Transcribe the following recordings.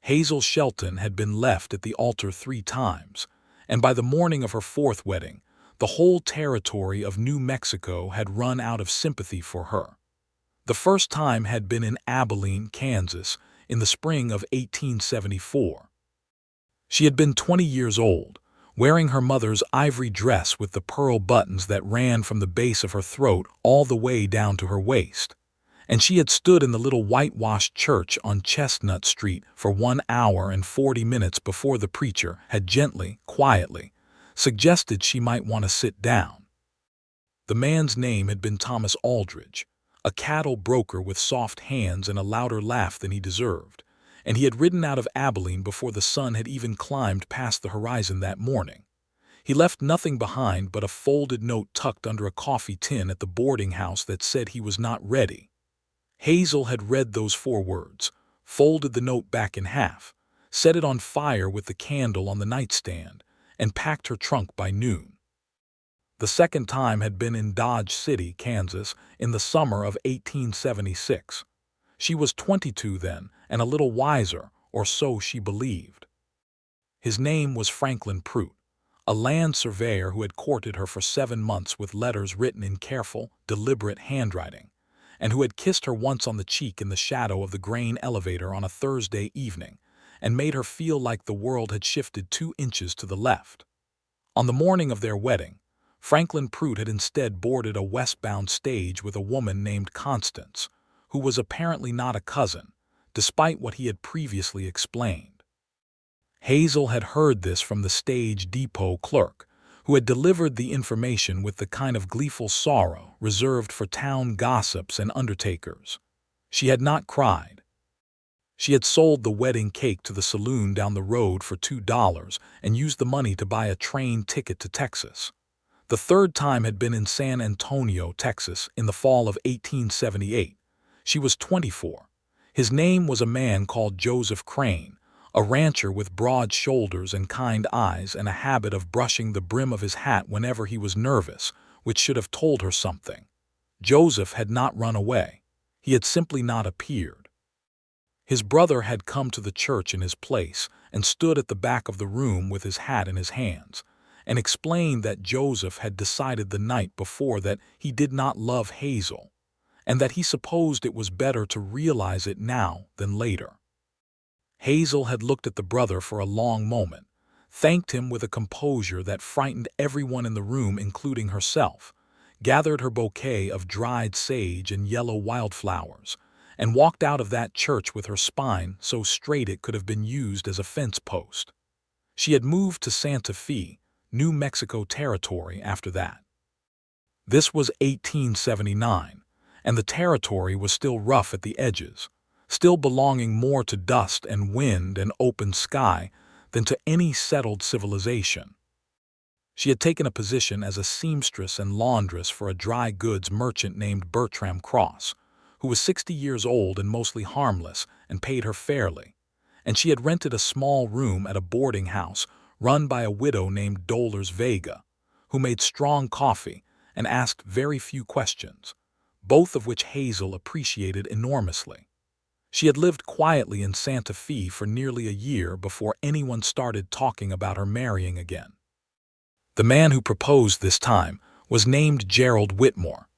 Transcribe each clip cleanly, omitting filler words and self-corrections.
Hazel Shelton had been left at the altar 3 times, and by the morning of her fourth wedding, the whole territory of New Mexico had run out of sympathy for her. The first time had been in Abilene, Kansas, in the spring of 1874. She had been 20 years old, wearing her mother's ivory dress with the pearl buttons that ran from the base of her throat all the way down to her waist, and she had stood in the little whitewashed church on Chestnut Street for 1 hour and 40 minutes before the preacher had gently, quietly, suggested she might want to sit down. The man's name had been Thomas Aldridge, a cattle broker with soft hands and a louder laugh than he deserved, and he had ridden out of Abilene before the sun had even climbed past the horizon that morning. He left nothing behind but a folded note tucked under a coffee tin at the boarding house that said he was not ready. Hazel had read those 4 words, folded the note back in half, set it on fire with the candle on the nightstand, and packed her trunk by noon. The second time had been in Dodge City, Kansas, in the summer of 1876. She was 22 then, and a little wiser, or so she believed. His name was Franklin Pruitt, a land surveyor who had courted her for 7 months with letters written in careful, deliberate handwriting, and who had kissed her once on the cheek in the shadow of the grain elevator on a Thursday evening, and made her feel like the world had shifted 2 inches to the left. On the morning of their wedding, Franklin Pruitt had instead boarded a westbound stage with a woman named Constance, who was apparently not a cousin, despite what he had previously explained. Hazel had heard this from the stage depot clerk, who had delivered the information with the kind of gleeful sorrow reserved for town gossips and undertakers. She had not cried. She had sold the wedding cake to the saloon down the road for $2 and used the money to buy a train ticket to Texas. The third time had been in San Antonio, Texas, in the fall of 1878. She was 24. His name was a man called Joseph Crane, a rancher with broad shoulders and kind eyes and a habit of brushing the brim of his hat whenever he was nervous, which should have told her something. Joseph had not run away. He had simply not appeared. His brother had come to the church in his place and stood at the back of the room with his hat in his hands, and explained that Joseph had decided the night before that he did not love Hazel, and that he supposed it was better to realize it now than later. Hazel had looked at the brother for a long moment, thanked him with a composure that frightened everyone in the room including herself, gathered her bouquet of dried sage and yellow wildflowers, and walked out of that church with her spine so straight it could have been used as a fence post. She had moved to Santa Fe, New Mexico territory after that. This was 1879, and the territory was still rough at the edges, still belonging more to dust and wind and open sky than to any settled civilization. She had taken a position as a seamstress and laundress for a dry goods merchant named Bertram Cross, who was 60 years old and mostly harmless and paid her fairly, and she had rented a small room at a boarding house run by a widow named Dolores Vega, who made strong coffee and asked very few questions, both of which Hazel appreciated enormously. She had lived quietly in Santa Fe for nearly a year before anyone started talking about her marrying again. The man who proposed this time was named Gerald Whitmore.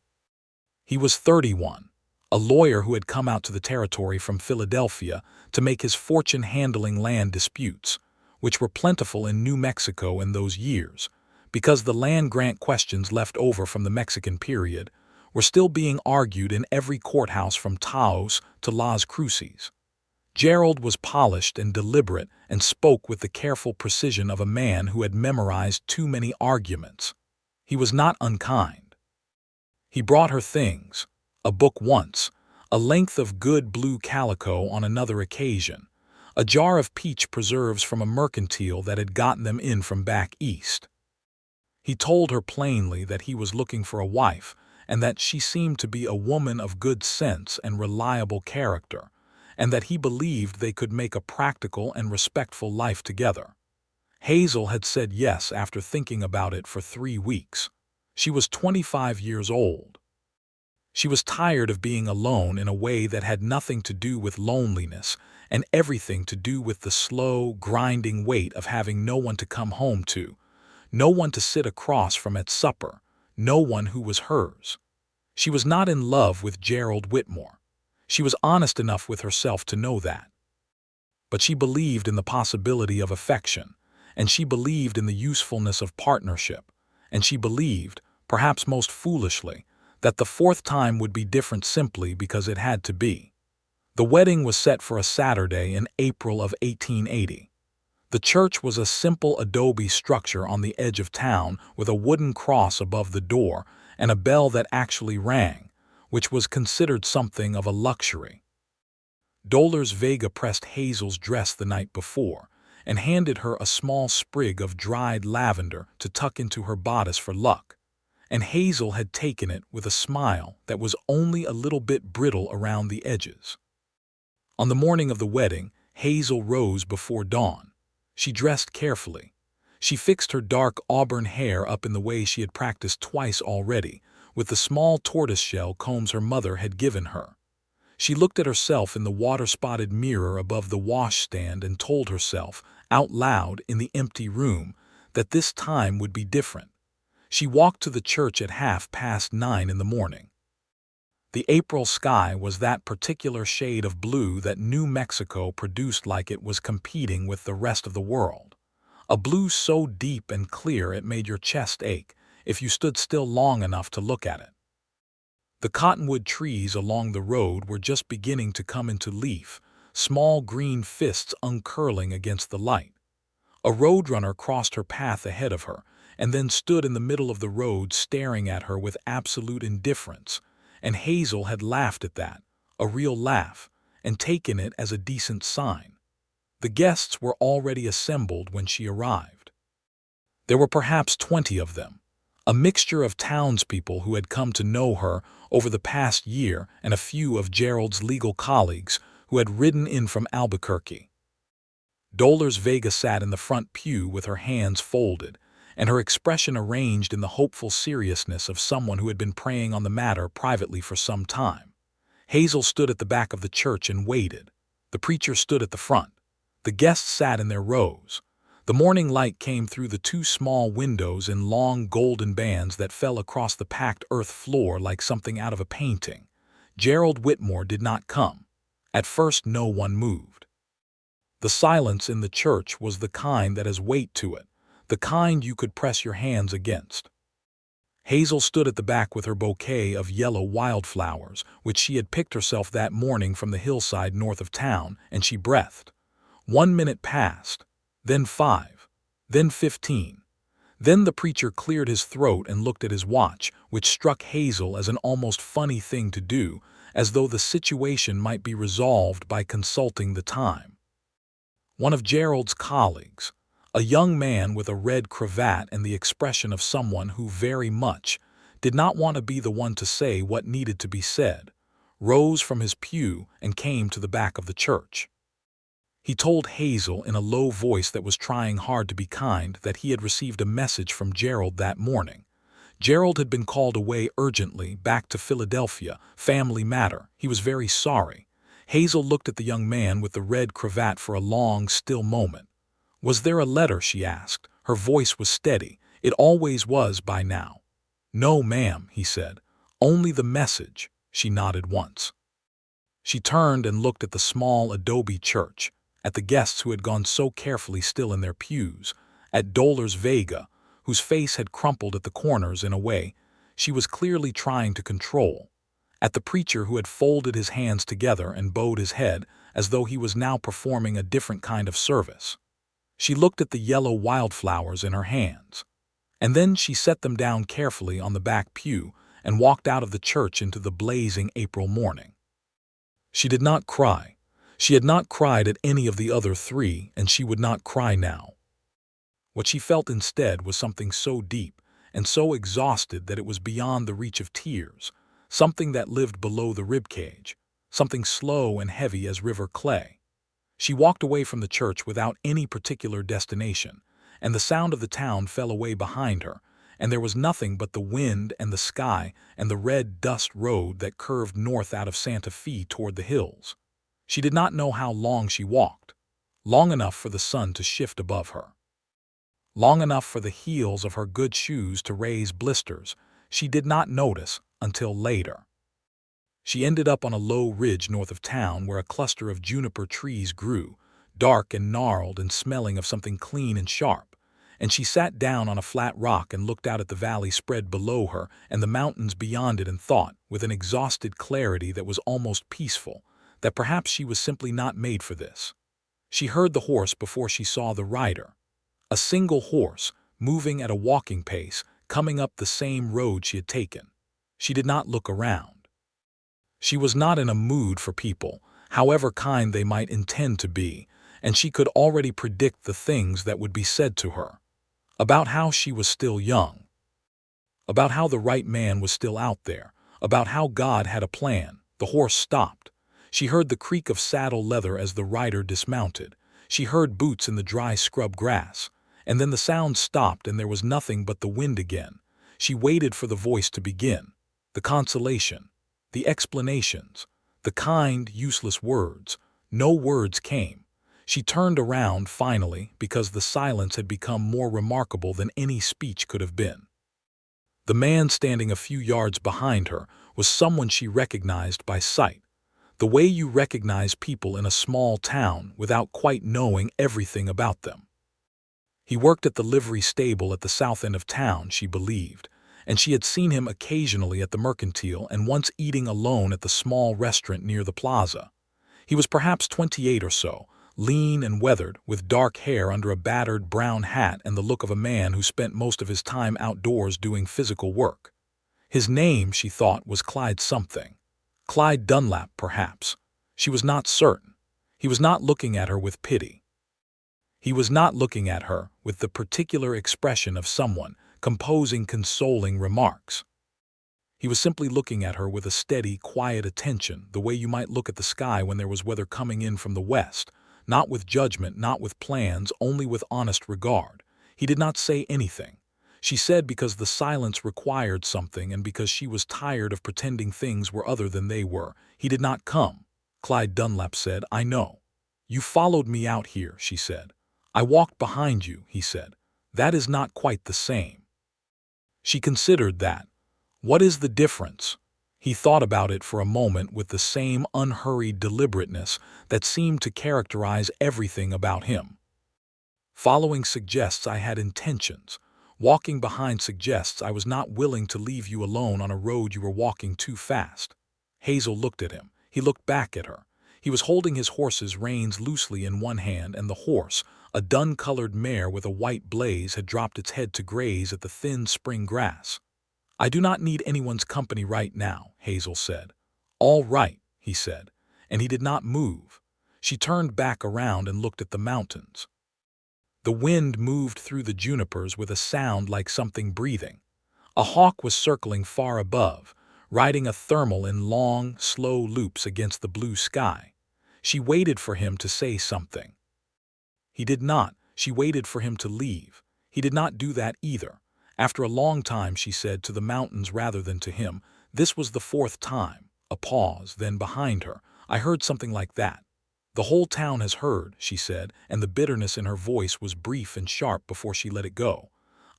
He was 31, a lawyer who had come out to the territory from Philadelphia to make his fortune handling land disputes, which were plentiful in New Mexico in those years, because the land grant questions left over from the Mexican period were still being argued in every courthouse from Taos to Las Cruces. Gerald was polished and deliberate and spoke with the careful precision of a man who had memorized too many arguments. He was not unkind. He brought her things, a book once, a length of good blue calico on another occasion, a jar of peach preserves from a mercantile that had gotten them in from back east. He told her plainly that he was looking for a wife and that she seemed to be a woman of good sense and reliable character, and that he believed they could make a practical and respectful life together. Hazel had said yes after thinking about it for 3 weeks. She was 25 years old. She was tired of being alone in a way that had nothing to do with loneliness and everything to do with the slow, grinding weight of having no one to come home to, no one to sit across from at supper, no one who was hers. She was not in love with Gerald Whitmore. She was honest enough with herself to know that. But she believed in the possibility of affection, and she believed in the usefulness of partnership, and she believed, perhaps most foolishly, that the fourth time would be different simply because it had to be. The wedding was set for a Saturday in April of 1880. The church was a simple adobe structure on the edge of town with a wooden cross above the door and a bell that actually rang, which was considered something of a luxury. Dolores Vega pressed Hazel's dress the night before and handed her a small sprig of dried lavender to tuck into her bodice for luck, and Hazel had taken it with a smile that was only a little bit brittle around the edges. On the morning of the wedding, Hazel rose before dawn. She dressed carefully. She fixed her dark auburn hair up in the way she had practiced twice already, with the small tortoiseshell combs her mother had given her. She looked at herself in the water-spotted mirror above the washstand and told herself, out loud in the empty room, that this time would be different. She walked to the church at 9:30 in the morning. The April sky was that particular shade of blue that New Mexico produced like it was competing with the rest of the world. A blue so deep and clear it made your chest ache if you stood still long enough to look at it. The cottonwood trees along the road were just beginning to come into leaf, small green fists uncurling against the light. A roadrunner crossed her path ahead of her, and then stood in the middle of the road staring at her with absolute indifference, and Hazel had laughed at that, a real laugh, and taken it as a decent sign. The guests were already assembled when she arrived. There were perhaps 20 of them, a mixture of townspeople who had come to know her over the past year and a few of Gerald's legal colleagues who had ridden in from Albuquerque. Dolores Vega sat in the front pew with her hands folded, and her expression arranged in the hopeful seriousness of someone who had been praying on the matter privately for some time. Hazel stood at the back of the church and waited. The preacher stood at the front. The guests sat in their rows. The morning light came through the two small windows in long golden bands that fell across the packed earth floor like something out of a painting. Gerald Whitmore did not come. At first no one moved. The silence in the church was the kind that has weight to it, the kind you could press your hands against. Hazel stood at the back with her bouquet of yellow wildflowers, which she had picked herself that morning from the hillside north of town, and she breathed. 1 minute passed, then 5, then 15. Then the preacher cleared his throat and looked at his watch, which struck Hazel as an almost funny thing to do, as though the situation might be resolved by consulting the time. One of Gerald's colleagues, a young man with a red cravat and the expression of someone who very much did not want to be the one to say what needed to be said, rose from his pew and came to the back of the church. He told Hazel in a low voice that was trying hard to be kind that he had received a message from Gerald that morning. Gerald had been called away urgently back to Philadelphia, family matter. He was very sorry. Hazel looked at the young man with the red cravat for a long, still moment. Was there a letter, she asked. Her voice was steady. It always was by now. No, ma'am, he said. Only the message. She nodded once. She turned and looked at the small adobe church, at the guests who had gone so carefully still in their pews, at Dolores Vega, whose face had crumpled at the corners in a way she was clearly trying to control, at the preacher who had folded his hands together and bowed his head as though he was now performing a different kind of service. She looked at the yellow wildflowers in her hands, and then she set them down carefully on the back pew and walked out of the church into the blazing April morning. She did not cry. She had not cried at any of the other 3, and she would not cry now. What she felt instead was something so deep and so exhausted that it was beyond the reach of tears, something that lived below the ribcage, something slow and heavy as river clay. She walked away from the church without any particular destination, and the sound of the town fell away behind her, and there was nothing but the wind and the sky and the red dust road that curved north out of Santa Fe toward the hills. She did not know how long she walked. Long enough for the sun to shift above her. Long enough for the heels of her good shoes to raise blisters. She did not notice until later. She ended up on a low ridge north of town where a cluster of juniper trees grew, dark and gnarled and smelling of something clean and sharp, and she sat down on a flat rock and looked out at the valley spread below her and the mountains beyond it and thought, with an exhausted clarity that was almost peaceful, that perhaps she was simply not made for this. She heard the horse before she saw the rider. A single horse, moving at a walking pace, coming up the same road she had taken. She did not look around. She was not in a mood for people, however kind they might intend to be, and she could already predict the things that would be said to her. About how she was still young. About how the right man was still out there. About how God had a plan. The horse stopped. She heard the creak of saddle leather as the rider dismounted. She heard boots in the dry scrub grass. And then the sound stopped and there was nothing but the wind again. She waited for the voice to begin. The consolation. The explanations. The kind, useless words. No words came. She turned around, finally, because the silence had become more remarkable than any speech could have been. The man standing a few yards behind her was someone she recognized by sight. The way you recognize people in a small town without quite knowing everything about them. He worked at the livery stable at the south end of town, she believed, and she had seen him occasionally at the Mercantile and once eating alone at the small restaurant near the plaza. He was perhaps 28 or so, lean and weathered, with dark hair under a battered brown hat and the look of a man who spent most of his time outdoors doing physical work. His name, she thought, was Clyde something. Clyde Dunlap, perhaps. She was not certain. He was not looking at her with pity. He was not looking at her with the particular expression of someone composing consoling remarks. He was simply looking at her with a steady, quiet attention, the way you might look at the sky when there was weather coming in from the west, not with judgment, not with plans, only with honest regard. He did not say anything. She said because the silence required something and because she was tired of pretending things were other than they were. He did not come. Clyde Dunlap said, "I know. You followed me out here," she said. "I walked behind you," he said. "That is not quite the same." She considered that. What is the difference? He thought about it for a moment with the same unhurried deliberateness that seemed to characterize everything about him. Following suggests I had intentions. Walking behind suggests I was not willing to leave you alone on a road you were walking too fast. Hazel looked at him. He looked back at her. He was holding his horse's reins loosely in one hand, and the horse, a dun-colored mare with a white blaze, had dropped its head to graze at the thin spring grass. "I do not need anyone's company right now," Hazel said. "All right," he said, and he did not move. She turned back around and looked at the mountains. The wind moved through the junipers with a sound like something breathing. A hawk was circling far above, riding a thermal in long, slow loops against the blue sky. She waited for him to say something. He did not. She waited for him to leave. He did not do that either. After a long time, she said, to the mountains rather than to him. This was the fourth time. A pause, then behind her, "I heard something like that." "The whole town has heard," she said, and the bitterness in her voice was brief and sharp before she let it go.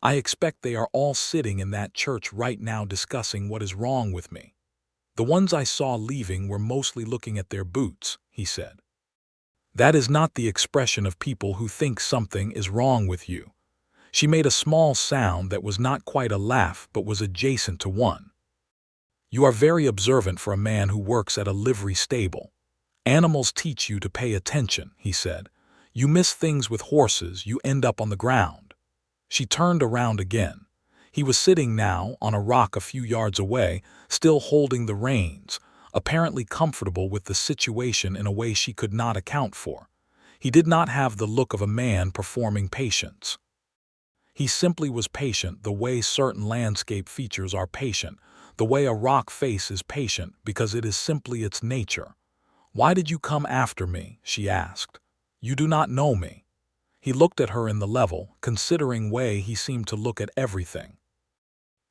"I expect they are all sitting in that church right now discussing what is wrong with me." "The ones I saw leaving were mostly looking at their boots," he said. "That is not the expression of people who think something is wrong with you." She made a small sound that was not quite a laugh but was adjacent to one. "You are very observant for a man who works at a livery stable. Animals teach you to pay attention," he said. "You miss things with horses, you end up on the ground." She turned around again. He was sitting now on a rock a few yards away, still holding the reins, apparently comfortable with the situation in a way she could not account for. He did not have the look of a man performing patience. He simply was patient the way certain landscape features are patient, the way a rock face is patient because it is simply its nature. "Why did you come after me?" she asked. "You do not know me." He looked at her in the level, considering way he seemed to look at everything.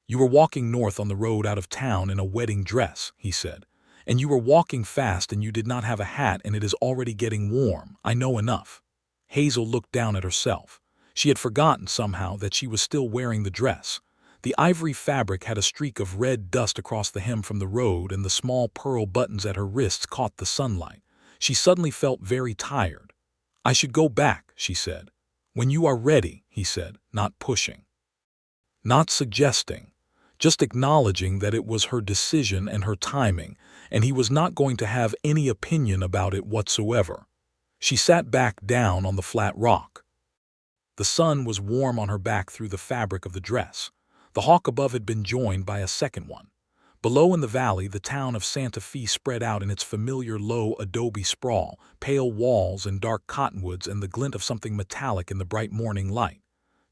"You were walking north on the road out of town in a wedding dress," he said. "And you were walking fast and you did not have a hat and it is already getting warm. I know enough." Hazel looked down at herself. She had forgotten somehow that she was still wearing the dress. The ivory fabric had a streak of red dust across the hem from the road and the small pearl buttons at her wrists caught the sunlight. She suddenly felt very tired. "I should go back," she said. "When you are ready," he said, not pushing, not suggesting, just acknowledging that it was her decision and her timing, and he was not going to have any opinion about it whatsoever. She sat back down on the flat rock. The sun was warm on her back through the fabric of the dress. The hawk above had been joined by a second one. Below in the valley, the town of Santa Fe spread out in its familiar low adobe sprawl, pale walls and dark cottonwoods and the glint of something metallic in the bright morning light.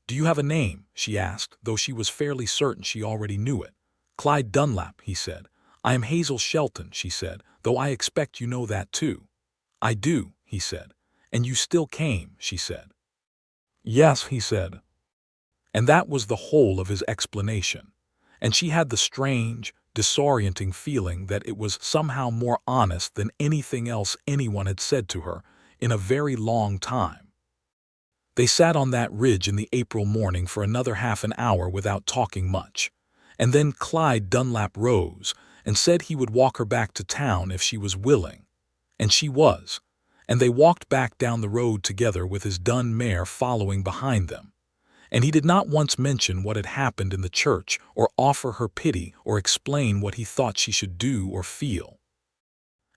"Do you have a name?" she asked, though she was fairly certain she already knew it. "Clyde Dunlap," he said. "I am Hazel Shelton," she said, "though I expect you know that too." "I do," he said. "And you still came," she said. "Yes," he said. And that was the whole of his explanation. And she had the strange, disorienting feeling that it was somehow more honest than anything else anyone had said to her in a very long time. They sat on that ridge in the April morning for another half an hour without talking much. And then Clyde Dunlap rose and said he would walk her back to town if she was willing. And she was. And they walked back down the road together with his dun mare following behind them. And he did not once mention what had happened in the church or offer her pity or explain what he thought she should do or feel.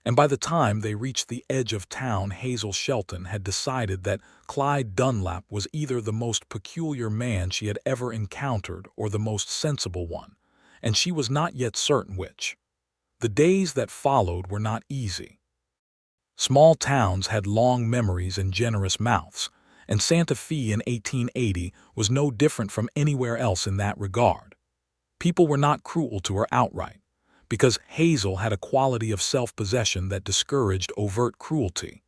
And by the time they reached the edge of town, Hazel Shelton had decided that Clyde Dunlap was either the most peculiar man she had ever encountered or the most sensible one, and she was not yet certain which. The days that followed were not easy. Small towns had long memories and generous mouths, and Santa Fe in 1880 was no different from anywhere else in that regard. People were not cruel to her outright, because Hazel had a quality of self-possession that discouraged overt cruelty,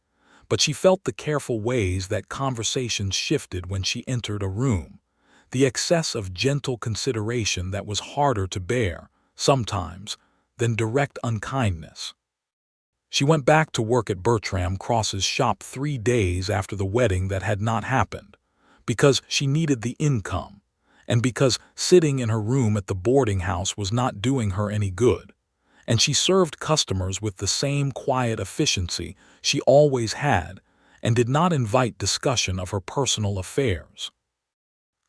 but she felt the careful ways that conversations shifted when she entered a room, the excess of gentle consideration that was harder to bear, sometimes, than direct unkindness. She went back to work at Bertram Cross's shop 3 days after the wedding that had not happened, because she needed the income, and because sitting in her room at the boarding house was not doing her any good, and she served customers with the same quiet efficiency she always had and did not invite discussion of her personal affairs.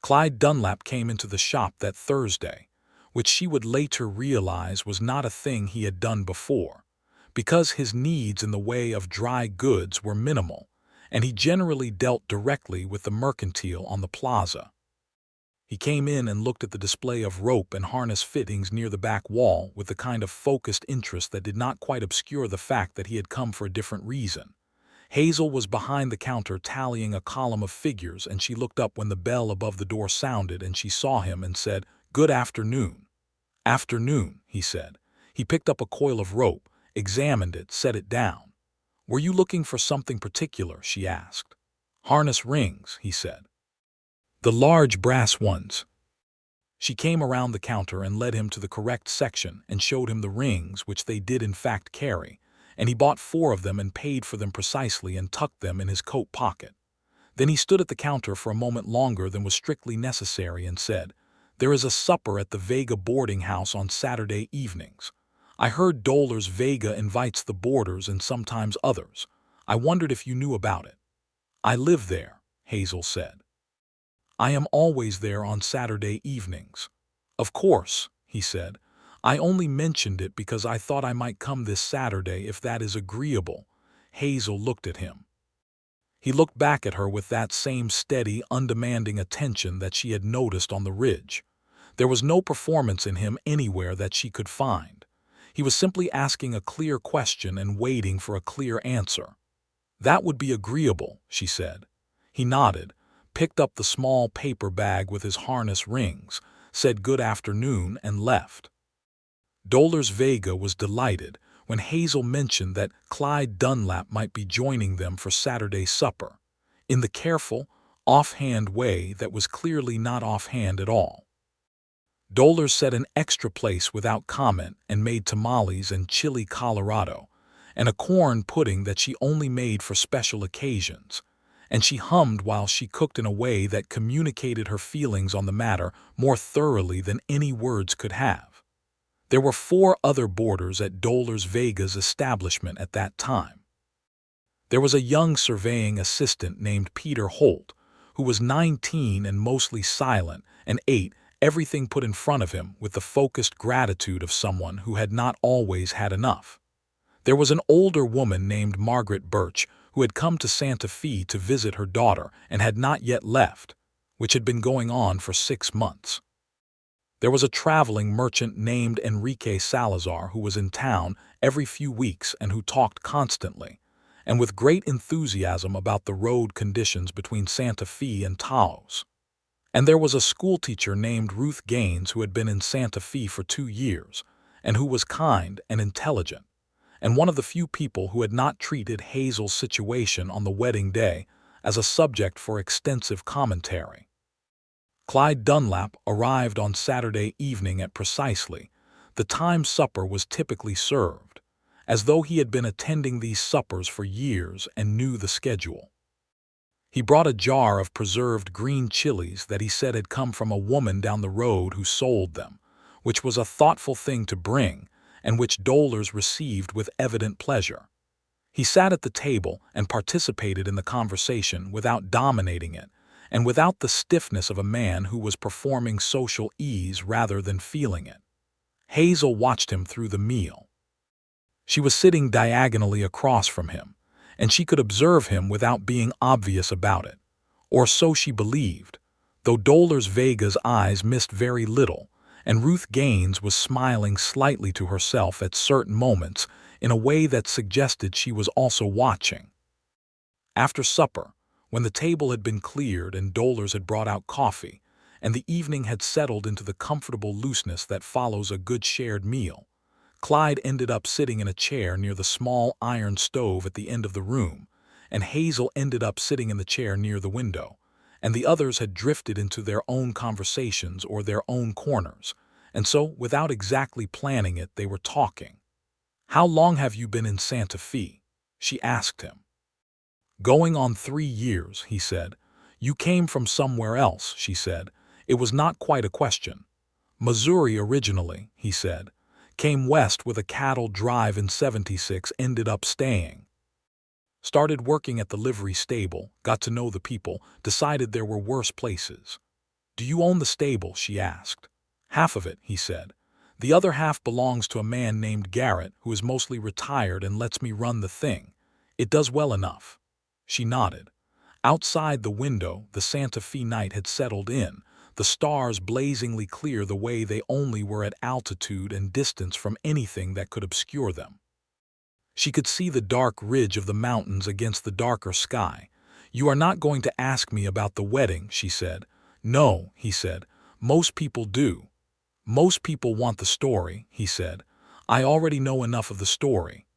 Clyde Dunlap came into the shop that Thursday, which she would later realize was not a thing he had done before, because his needs in the way of dry goods were minimal, and he generally dealt directly with the mercantile on the plaza. He came in and looked at the display of rope and harness fittings near the back wall with the kind of focused interest that did not quite obscure the fact that he had come for a different reason. Hazel was behind the counter tallying a column of figures, and she looked up when the bell above the door sounded and she saw him and said, "Good afternoon." "Afternoon," he said. He picked up a coil of rope, examined it, set it down. "Were you looking for something particular?" she asked. "Harness rings," he said. "The large brass ones." She came around the counter and led him to the correct section and showed him the rings, which they did in fact carry, and he bought 4 of them and paid for them precisely and tucked them in his coat pocket. Then he stood at the counter for a moment longer than was strictly necessary and said, "There is a supper at the Vega boarding house on Saturday evenings. I heard Dollar's Vega invites the boarders and sometimes others. I wondered if you knew about it." "I live there," Hazel said. "I am always there on Saturday evenings." "Of course," he said. "I only mentioned it because I thought I might come this Saturday if that is agreeable." Hazel looked at him. He looked back at her with that same steady, undemanding attention that she had noticed on the ridge. There was no performance in him anywhere that she could find. He was simply asking a clear question and waiting for a clear answer. "That would be agreeable," she said. He nodded, picked up the small paper bag with his harness rings, said good afternoon, and left. Dollar's Vega was delighted when Hazel mentioned that Clyde Dunlap might be joining them for Saturday supper, in the careful, offhand way that was clearly not offhand at all. Dolers set an extra place without comment and made tamales and chili Colorado, and a corn pudding that she only made for special occasions. And she hummed while she cooked in a way that communicated her feelings on the matter more thoroughly than any words could have. There were 4 other boarders at Dolers Vega's establishment at that time. There was a young surveying assistant named Peter Holt, who was 19 and mostly silent and ate everything put in front of him with the focused gratitude of someone who had not always had enough. There was an older woman named Margaret Birch who had come to Santa Fe to visit her daughter and had not yet left, which had been going on for 6 months. There was a traveling merchant named Enrique Salazar who was in town every few weeks and who talked constantly, and with great enthusiasm about the road conditions between Santa Fe and Taos. And there was a schoolteacher named Ruth Gaines who had been in Santa Fe for 2 years, and who was kind and intelligent, and one of the few people who had not treated Hazel's situation on the wedding day as a subject for extensive commentary. Clyde Dunlap arrived on Saturday evening at precisely the time supper was typically served, as though he had been attending these suppers for years and knew the schedule. He brought a jar of preserved green chilies that he said had come from a woman down the road who sold them, which was a thoughtful thing to bring, and which Dolers received with evident pleasure. He sat at the table and participated in the conversation without dominating it, and without the stiffness of a man who was performing social ease rather than feeling it. Hazel watched him through the meal. She was sitting diagonally across from him, and she could observe him without being obvious about it, or so she believed, though Dolers Vega's eyes missed very little, and Ruth Gaines was smiling slightly to herself at certain moments in a way that suggested she was also watching. After supper, when the table had been cleared and Dolers had brought out coffee, and the evening had settled into the comfortable looseness that follows a good shared meal, Clyde ended up sitting in a chair near the small iron stove at the end of the room, and Hazel ended up sitting in the chair near the window, and the others had drifted into their own conversations or their own corners, and so, without exactly planning it, they were talking. "How long have you been in Santa Fe?" she asked him. "Going on 3 years," he said. "You came from somewhere else," she said. It was not quite a question. "Missouri originally," he said. "Came west with a cattle drive in '76, ended up staying. Started working at the livery stable, got to know the people, decided there were worse places." "Do you own the stable?" she asked. "Half of it," he said. "The other half belongs to a man named Garrett who is mostly retired and lets me run the thing. It does well enough." She nodded. Outside the window, the Santa Fe night had settled in, the stars blazingly clear the way they only were at altitude and distance from anything that could obscure them. She could see the dark ridge of the mountains against the darker sky. "You are not going to ask me about the wedding," she said. "No," he said. "Most people do." "Most people want the story," he said. "I already know enough of the story.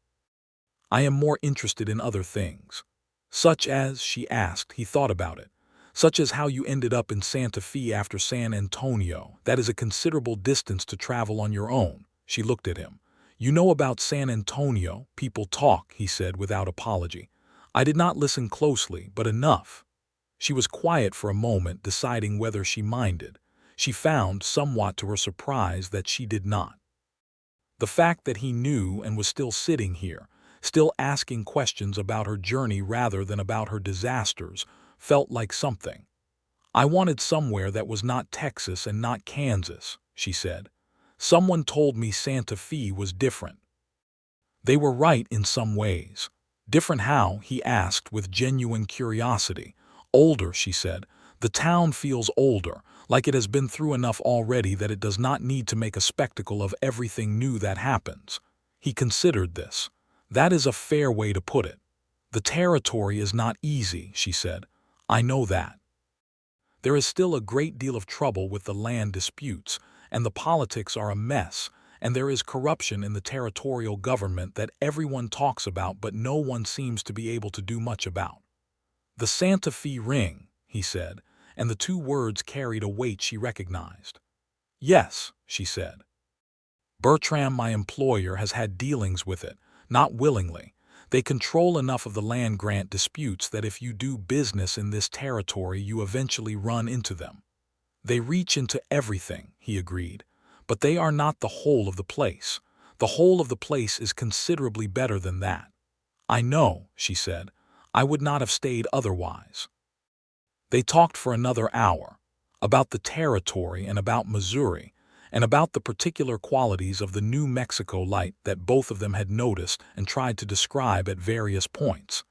I am more interested in other things." "Such as?" she asked. He thought about it. "Such as how you ended up in Santa Fe after San Antonio. That is a considerable distance to travel on your own." She looked at him. "You know about San Antonio, people talk," he said without apology. "I did not listen closely, but enough." She was quiet for a moment, deciding whether she minded. She found, somewhat to her surprise, that she did not. The fact that he knew and was still sitting here, still asking questions about her journey rather than about her disasters, felt like something. "I wanted somewhere that was not Texas and not Kansas," she said. "Someone told me Santa Fe was different." They were right in some ways. "Different how?" he asked with genuine curiosity. "Older," she said. "The town feels older, like it has been through enough already that it does not need to make a spectacle of everything new that happens." He considered this. "That is a fair way to put it. The territory is not easy," she said. "I know that. There is still a great deal of trouble with the land disputes, and the politics are a mess, and there is corruption in the territorial government that everyone talks about but no one seems to be able to do much about." "The Santa Fe ring," he said, and the 2 words carried a weight she recognized. Yes, she said. Bertram, my employer, has had dealings with it, not willingly. They control enough of the land grant disputes that if you do business in this territory, you eventually run into them. They reach into everything, he agreed, but they are not the whole of the place. The whole of the place is considerably better than that. I know, she said. I would not have stayed otherwise. They talked for another hour, about the territory and about Missouri, and about the particular qualities of the New Mexico light that both of them had noticed and tried to describe at various points.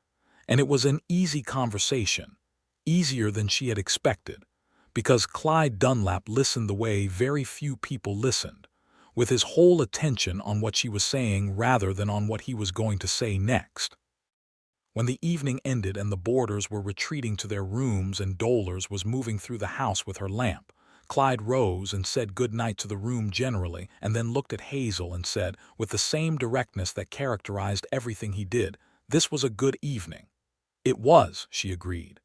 And it was an easy conversation, easier than she had expected, because Clyde Dunlap listened the way very few people listened, with his whole attention on what she was saying rather than on what he was going to say next. When the evening ended and the boarders were retreating to their rooms and Dolores was moving through the house with her lamp, Clyde rose and said good night to the room generally and then looked at Hazel and said, with the same directness that characterized everything he did, "This was a good evening." "It was," she agreed.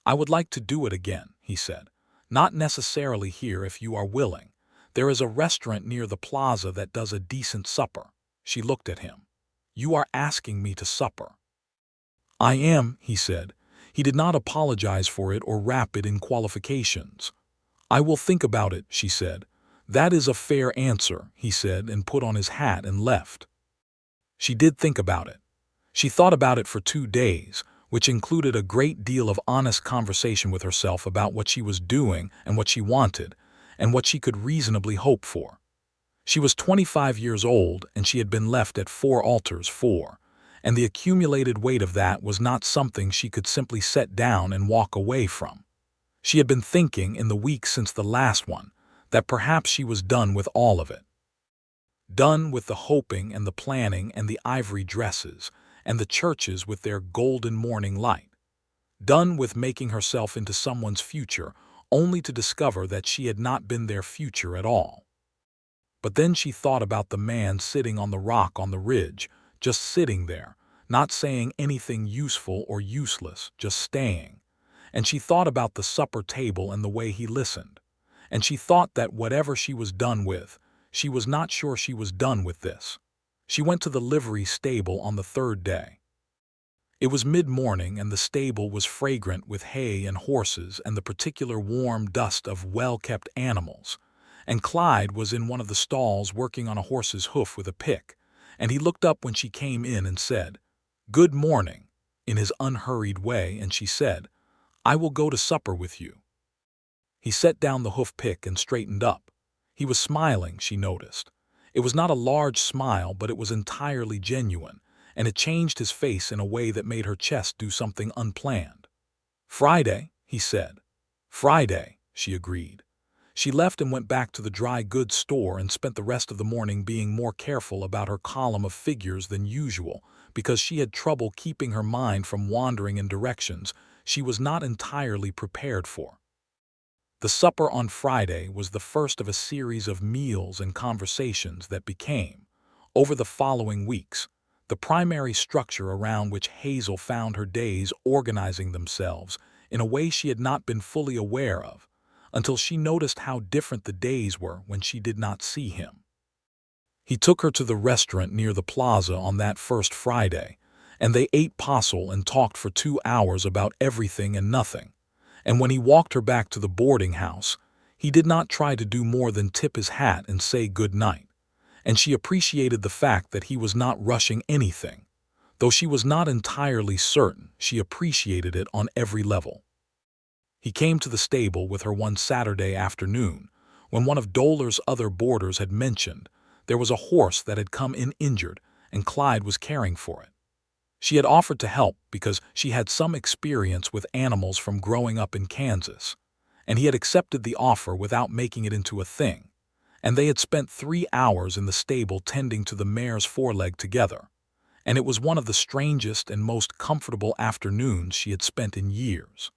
"I would like to do it again," he said. "Not necessarily here if you are willing. There is a restaurant near the plaza that does a decent supper." She looked at him. "You are asking me to supper." "I am," he said. He did not apologize for it or wrap it in qualifications. "I will think about it," she said. "That is a fair answer," he said, and put on his hat and left. She did think about it. She thought about it for 2 days, which included a great deal of honest conversation with herself about what she was doing and what she wanted, and what she could reasonably hope for. She was 25 years old, and she had been left at 4 altars, and the accumulated weight of that was not something she could simply set down and walk away from. She had been thinking in the weeks since the last one that perhaps she was done with all of it. Done with the hoping and the planning and the ivory dresses and the churches with their golden morning light. Done with making herself into someone's future only to discover that she had not been their future at all. But then she thought about the man sitting on the rock on the ridge, just sitting there, not saying anything useful or useless, just staying. And she thought about the supper table and the way he listened. And she thought that whatever she was done with, she was not sure she was done with this. She went to the livery stable on the 3rd day. It was mid-morning and the stable was fragrant with hay and horses and the particular warm dust of well-kept animals. And Clyde was in one of the stalls working on a horse's hoof with a pick, and he looked up when she came in and said, "Good morning," in his unhurried way, and she said, "I will go to supper with you." He set down the hoof pick and straightened up. He was smiling, she noticed. It was not a large smile, but it was entirely genuine, and it changed his face in a way that made her chest do something unplanned. "Friday," he said. "Friday," she agreed. She left and went back to the dry goods store and spent the rest of the morning being more careful about her column of figures than usual because she had trouble keeping her mind from wandering in directions she was not entirely prepared for. The supper on Friday was the first of a series of meals and conversations that became, over the following weeks, the primary structure around which Hazel found her days organizing themselves in a way she had not been fully aware of, until she noticed how different the days were when she did not see him. He took her to the restaurant near the plaza on that first Friday, and they ate postle and talked for 2 hours about everything and nothing. And when he walked her back to the boarding house, he did not try to do more than tip his hat and say good night. And she appreciated the fact that he was not rushing anything. Though she was not entirely certain, she appreciated it on every level. He came to the stable with her one Saturday afternoon, when one of Dolores' other boarders had mentioned there was a horse that had come in injured and Clyde was caring for it. She had offered to help because she had some experience with animals from growing up in Kansas, and he had accepted the offer without making it into a thing, and they had spent 3 hours in the stable tending to the mare's foreleg together, and it was one of the strangest and most comfortable afternoons she had spent in years.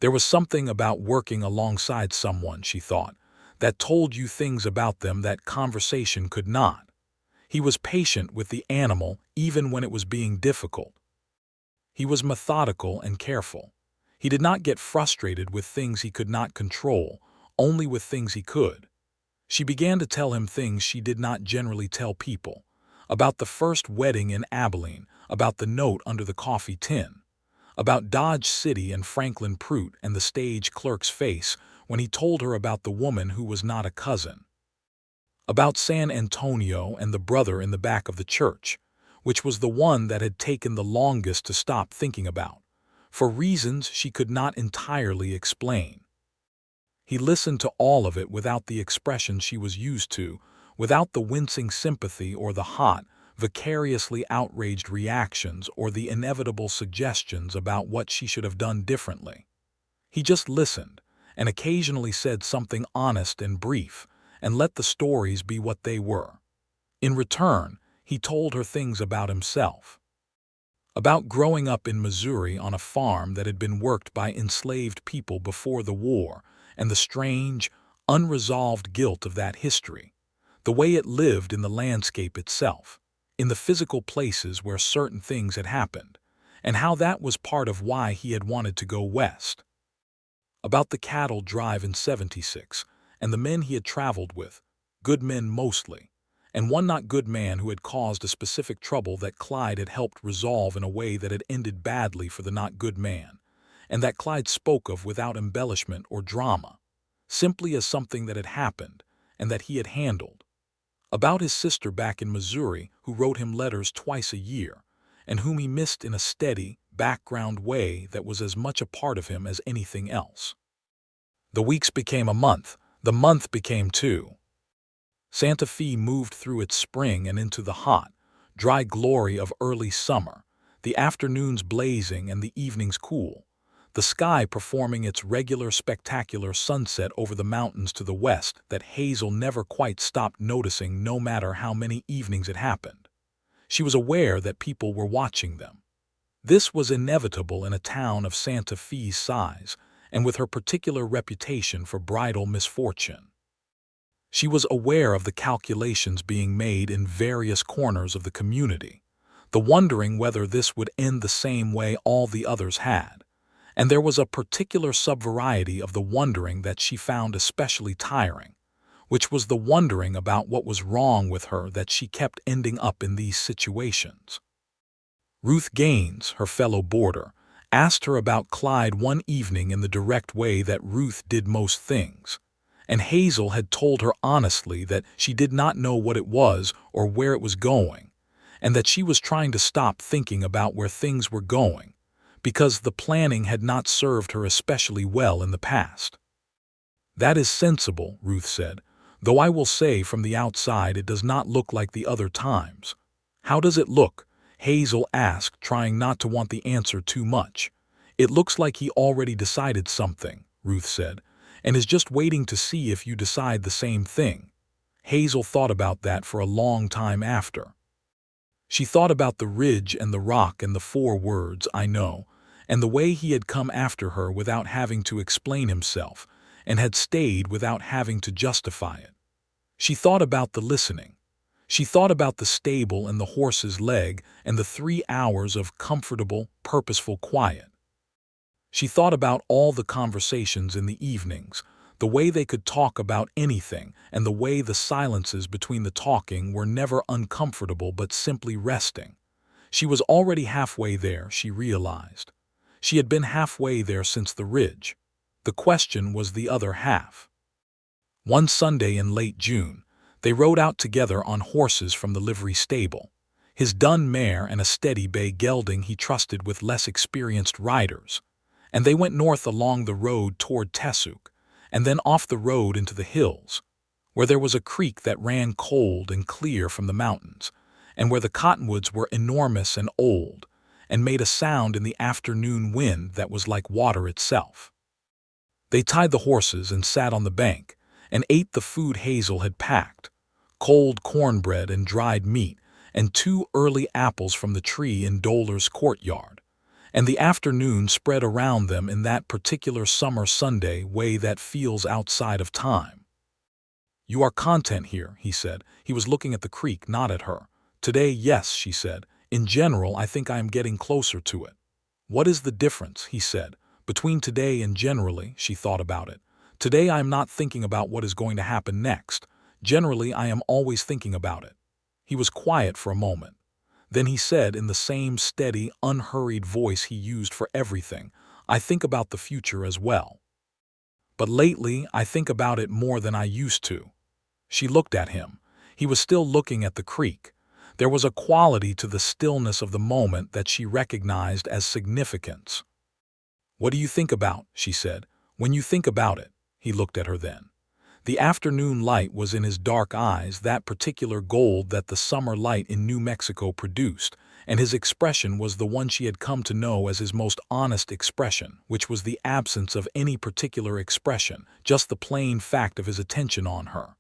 There was something about working alongside someone, she thought, that told you things about them that conversation could not. He was patient with the animal even when it was being difficult. He was methodical and careful. He did not get frustrated with things he could not control, only with things he could. She began to tell him things she did not generally tell people, about the first wedding in Abilene, about the note under the coffee tin, about Dodge City and Franklin Pruitt and the stage clerk's face when he told her about the woman who was not a cousin, about San Antonio and the brother in the back of the church, which was the one that had taken the longest to stop thinking about, for reasons she could not entirely explain. He listened to all of it without the expression she was used to, without the wincing sympathy or the hot, vicariously outraged reactions or the inevitable suggestions about what she should have done differently. He just listened, and occasionally said something honest and brief, and let the stories be what they were. In return, he told her things about himself. About growing up in Missouri on a farm that had been worked by enslaved people before the war, and the strange, unresolved guilt of that history, the way it lived in the landscape itself, in the physical places where certain things had happened, and how that was part of why he had wanted to go west. About the cattle drive in '76, and the men he had traveled with, good men mostly, and one not good man who had caused a specific trouble that Clyde had helped resolve in a way that had ended badly for the not good man, and that Clyde spoke of without embellishment or drama, simply as something that had happened and that he had handled. About his sister back in Missouri who wrote him letters twice a year, and whom he missed in a steady, background way that was as much a part of him as anything else. The weeks became a month, the month became two. Santa Fe moved through its spring and into the hot, dry glory of early summer, the afternoons blazing and the evenings cool, the sky performing its regular spectacular sunset over the mountains to the west that Hazel never quite stopped noticing no matter how many evenings it happened. She was aware that people were watching them. This was inevitable in a town of Santa Fe's size and with her particular reputation for bridal misfortune. She was aware of the calculations being made in various corners of the community, the wondering whether this would end the same way all the others had, and there was a particular subvariety of the wondering that she found especially tiring, which was the wondering about what was wrong with her that she kept ending up in these situations. Ruth Gaines, her fellow boarder, asked her about Clyde one evening in the direct way that Ruth did most things, and Hazel had told her honestly that she did not know what it was or where it was going, and that she was trying to stop thinking about where things were going, because the planning had not served her especially well in the past. "That is sensible," Ruth said, "though I will say from the outside it does not look like the other times." "How does it look?" Hazel asked, trying not to want the answer too much. "It looks like he already decided something," Ruth said, "and is just waiting to see if you decide the same thing." Hazel thought about that for a long time after. She thought about the ridge and the rock and the 4 words, "I know," and the way he had come after her without having to explain himself, and had stayed without having to justify it. She thought about the listening. She thought about the stable and the horse's leg and the 3 hours of comfortable, purposeful quiet. She thought about all the conversations in the evenings, the way they could talk about anything, and the way the silences between the talking were never uncomfortable but simply resting. She was already halfway there, she realized. She had been halfway there since the ridge. The question was the other half. One Sunday in late June, they rode out together on horses from the livery stable, his dun mare and a steady bay gelding he trusted with less experienced riders, and they went north along the road toward Tessouk, and then off the road into the hills, where there was a creek that ran cold and clear from the mountains, and where the cottonwoods were enormous and old, and made a sound in the afternoon wind that was like water itself. They tied the horses and sat on the bank, and ate the food Hazel had packed, cold cornbread and dried meat, and 2 early apples from the tree in Doller's courtyard, and the afternoon spread around them in that particular summer Sunday way that feels outside of time. "You are content here," he said. He was looking at the creek, not at her. "Today, yes," she said. "In general, I think I am getting closer to it." "What is the difference," he said, "between today and generally?" She thought about it. "Today I am not thinking about what is going to happen next. Generally, I am always thinking about it." He was quiet for a moment. Then he said in the same steady, unhurried voice he used for everything, "I think about the future as well. But lately, I think about it more than I used to." She looked at him. He was still looking at the creek. There was a quality to the stillness of the moment that she recognized as significance. "What do you think about?" she said. "When you think about it." He looked at her then. The afternoon light was in his dark eyes, that particular gold that the summer light in New Mexico produced, and his expression was the one she had come to know as his most honest expression, which was the absence of any particular expression, just the plain fact of his attention on her.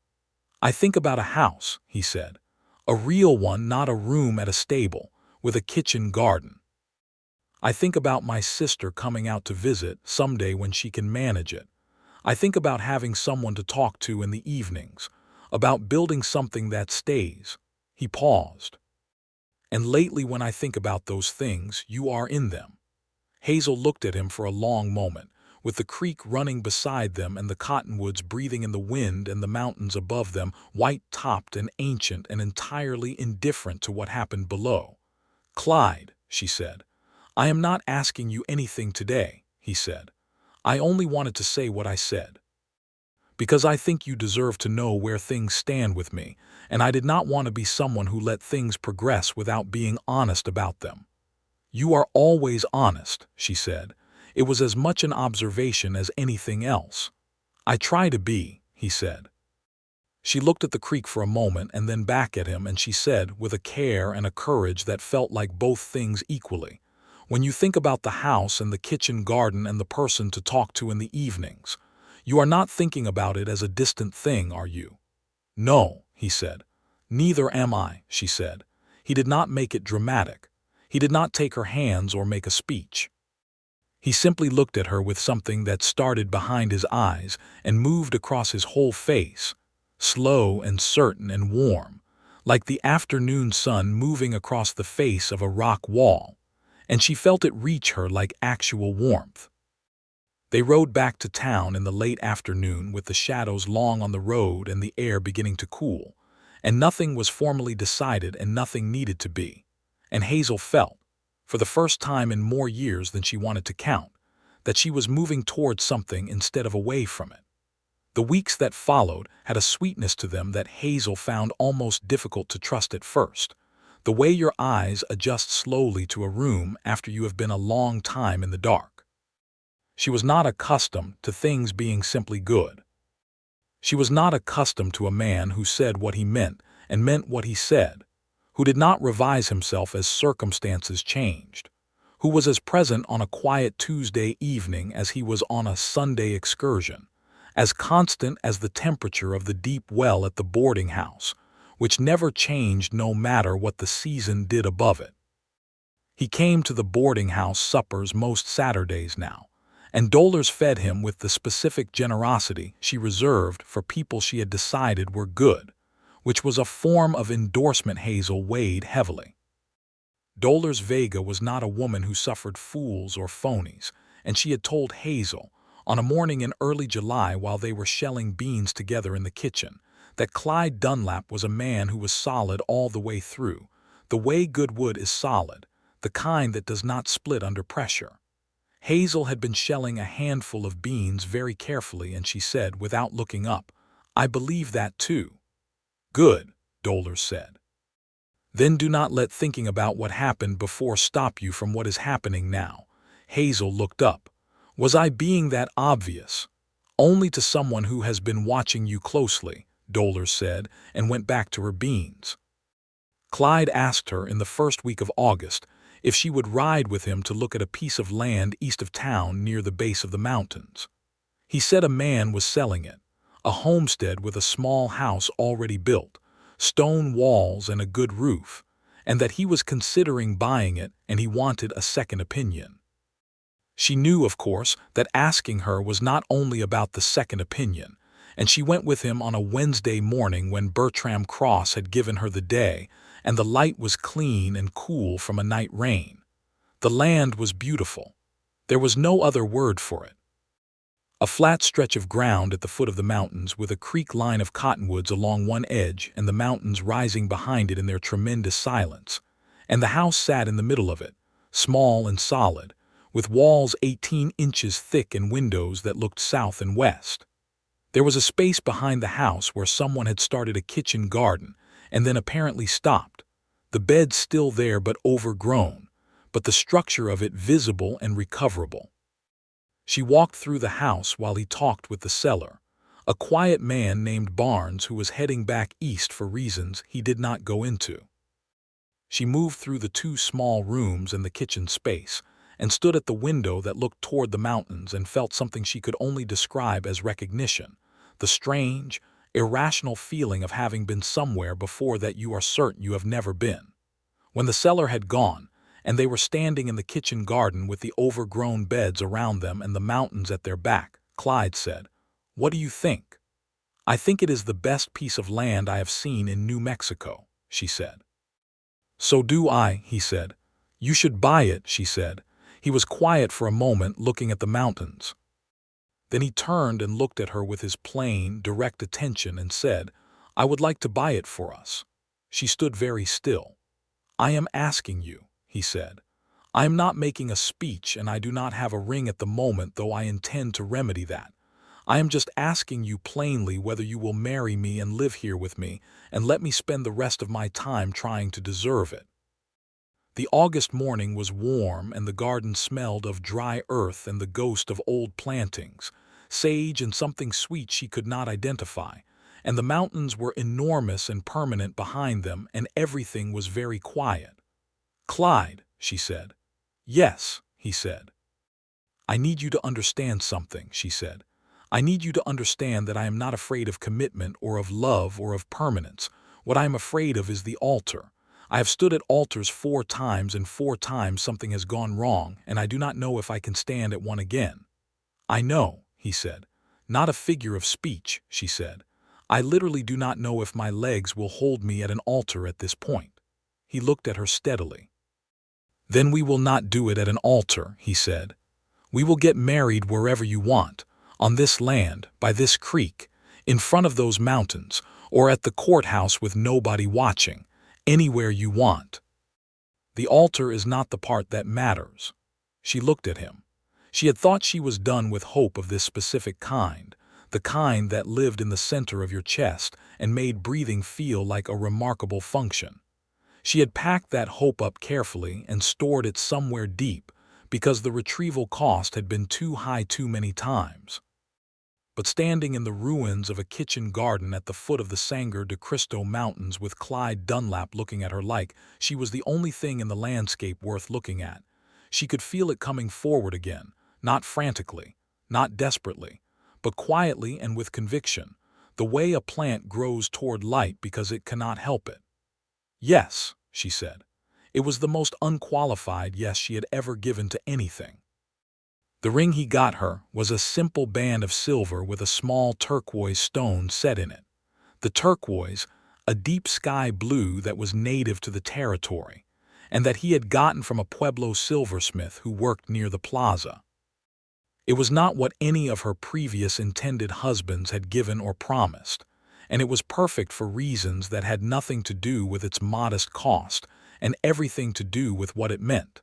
"I think about a house," he said. "A real one, not a room at a stable, with a kitchen garden. I think about my sister coming out to visit someday when she can manage it. I think about having someone to talk to in the evenings, about building something that stays." He paused. "And lately when I think about those things, you are in them." Hazel looked at him for a long moment, with the creek running beside them and the cottonwoods breathing in the wind and the mountains above them, white-topped and ancient and entirely indifferent to what happened below. "Clyde," she said. "I am not asking you anything today," he said. "I only wanted to say what I said, because I think you deserve to know where things stand with me, and I did not want to be someone who let things progress without being honest about them." "You are always honest," she said. It was as much an observation as anything else. "I try to be," he said. She looked at the creek for a moment and then back at him, and she said, with a care and a courage that felt like both things equally, "When you think about the house and the kitchen garden and the person to talk to in the evenings, you are not thinking about it as a distant thing, are you?" "No," he said. "Neither am I," she said. He did not make it dramatic. He did not take her hands or make a speech. He simply looked at her with something that started behind his eyes and moved across his whole face, slow and certain and warm, like the afternoon sun moving across the face of a rock wall, and she felt it reach her like actual warmth. They rode back to town in the late afternoon with the shadows long on the road and the air beginning to cool, and nothing was formally decided and nothing needed to be. And Hazel felt, for the first time in more years than she wanted to count, that she was moving towards something instead of away from it. The weeks that followed had a sweetness to them that Hazel found almost difficult to trust at first, the way your eyes adjust slowly to a room after you have been a long time in the dark. She was not accustomed to things being simply good. She was not accustomed to a man who said what he meant and meant what he said, who did not revise himself as circumstances changed, who was as present on a quiet Tuesday evening as he was on a Sunday excursion, as constant as the temperature of the deep well at the boarding house, which never changed no matter what the season did above it. He came to the boarding house suppers most Saturdays now, and Dolores fed him with the specific generosity she reserved for people she had decided were good, which was a form of endorsement Hazel weighed heavily. Dolores Vega was not a woman who suffered fools or phonies, and she had told Hazel, on a morning in early July while they were shelling beans together in the kitchen, that Clyde Dunlap was a man who was solid all the way through, the way good wood is solid, the kind that does not split under pressure. Hazel had been shelling a handful of beans very carefully, and she said, without looking up, "I believe that too." "Good," Dolores said. "Then do not let thinking about what happened before stop you from what is happening now." Hazel looked up. "Was I being that obvious?" "Only to someone who has been watching you closely," Dolores said, and went back to her beans. Clyde asked her in the first week of August if she would ride with him to look at a piece of land east of town near the base of the mountains. He said a man was selling it, a homestead with a small house already built, stone walls and a good roof, and that he was considering buying it and he wanted a second opinion. She knew, of course, that asking her was not only about the second opinion, and she went with him on a Wednesday morning when Bertram Cross had given her the day, and the light was clean and cool from a night rain. The land was beautiful. There was no other word for it. A flat stretch of ground at the foot of the mountains with a creek line of cottonwoods along one edge and the mountains rising behind it in their tremendous silence. And the house sat in the middle of it, small and solid, with walls 18 inches thick and windows that looked south and west. There was a space behind the house where someone had started a kitchen garden and then apparently stopped. The bed still there but overgrown, but the structure of it visible and recoverable. She walked through the house while he talked with the seller, a quiet man named Barnes who was heading back east for reasons he did not go into. She moved through the 2 small rooms and the kitchen space, and stood at the window that looked toward the mountains and felt something she could only describe as recognition, the strange, irrational feeling of having been somewhere before that you are certain you have never been. When the seller had gone, and they were standing in the kitchen garden with the overgrown beds around them and the mountains at their back, Clyde said, "What do you think?" "I think it is the best piece of land I have seen in New Mexico," she said. "So do I," he said. "You should buy it," she said. He was quiet for a moment, looking at the mountains. Then he turned and looked at her with his plain, direct attention and said, "I would like to buy it for us." She stood very still. "I am asking you," he said. "I am not making a speech and I do not have a ring at the moment, though I intend to remedy that. I am just asking you plainly whether you will marry me and live here with me and let me spend the rest of my time trying to deserve it." The August morning was warm and the garden smelled of dry earth and the ghost of old plantings, sage and something sweet she could not identify, and the mountains were enormous and permanent behind them and everything was very quiet. "Clyde," she said. "Yes," he said. "I need you to understand something," she said. "I need you to understand that I am not afraid of commitment or of love or of permanence. What I am afraid of is the altar. I have stood at altars 4 times and 4 times something has gone wrong, and I do not know if I can stand at one again." "I know," he said. "Not a figure of speech," she said. "I literally do not know if my legs will hold me at an altar at this point." He looked at her steadily. "Then we will not do it at an altar," he said. "We will get married wherever you want, on this land, by this creek, in front of those mountains, or at the courthouse with nobody watching, anywhere you want. The altar is not the part that matters." She looked at him. She had thought she was done with hope of this specific kind, the kind that lived in the center of your chest and made breathing feel like a remarkable function. She had packed that hope up carefully and stored it somewhere deep because the retrieval cost had been too high too many times. But standing in the ruins of a kitchen garden at the foot of the Sangre de Cristo Mountains with Clyde Dunlap looking at her like she was the only thing in the landscape worth looking at, she could feel it coming forward again, not frantically, not desperately, but quietly and with conviction, the way a plant grows toward light because it cannot help it. "Yes," she said. It was the most unqualified yes she had ever given to anything. The ring he got her was a simple band of silver with a small turquoise stone set in it. The turquoise, a deep sky blue that was native to the territory, and that he had gotten from a Pueblo silversmith who worked near the plaza. It was not what any of her previous intended husbands had given or promised, and it was perfect for reasons that had nothing to do with its modest cost and everything to do with what it meant.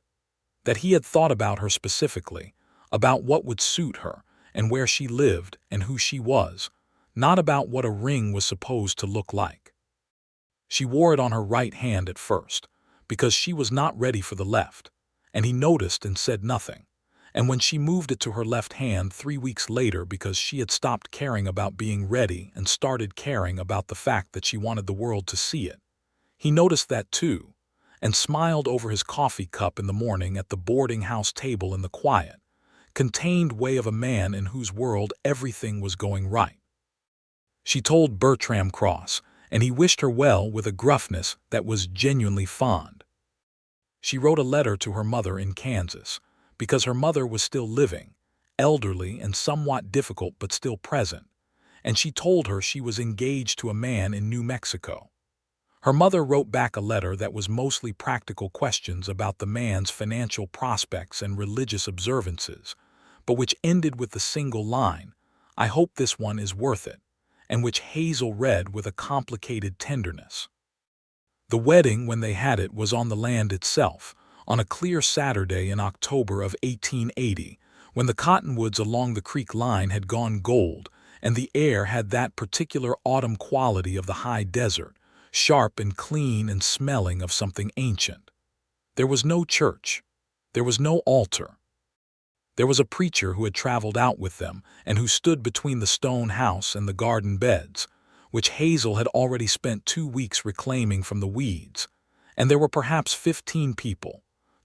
That he had thought about her specifically, about what would suit her and where she lived and who she was, not about what a ring was supposed to look like. She wore it on her right hand at first, because she was not ready for the left, and he noticed and said nothing. And when she moved it to her left hand 3 weeks later because she had stopped caring about being ready and started caring about the fact that she wanted the world to see it, he noticed that too, and smiled over his coffee cup in the morning at the boarding house table in the quiet, contained way of a man in whose world everything was going right. She told Bertram Cross, and he wished her well with a gruffness that was genuinely fond. She wrote a letter to her mother in Kansas, because her mother was still living, elderly and somewhat difficult but still present, and she told her she was engaged to a man in New Mexico. Her mother wrote back a letter that was mostly practical questions about the man's financial prospects and religious observances, but which ended with the single line, "I hope this one is worth it," and which Hazel read with a complicated tenderness. The wedding, when they had it, was on the land itself, on a clear Saturday in October of 1880, when the cottonwoods along the creek line had gone gold, and the air had that particular autumn quality of the high desert, sharp and clean and smelling of something ancient. There was no church. There was no altar. There was a preacher who had traveled out with them and who stood between the stone house and the garden beds, which Hazel had already spent 2 weeks reclaiming from the weeds, and there were perhaps 15 people,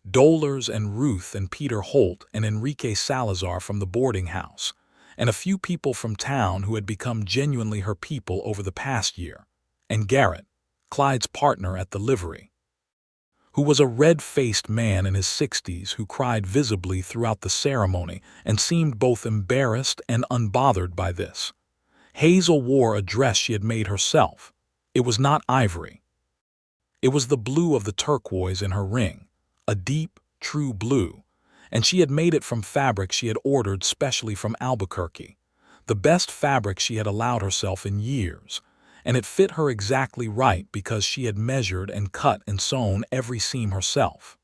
Dolers and Ruth and Peter Holt and Enrique Salazar from the boarding house, and a few people from town who had become genuinely her people over the past year, and Garrett, Clyde's partner at the livery, who was a red-faced man in his 60s who cried visibly throughout the ceremony and seemed both embarrassed and unbothered by this. Hazel wore a dress she had made herself. It was not ivory. It was the blue of the turquoise in her ring, a deep, true blue, and she had made it from fabric she had ordered specially from Albuquerque, the best fabric she had allowed herself in years, and it fit her exactly right because she had measured and cut and sewn every seam herself.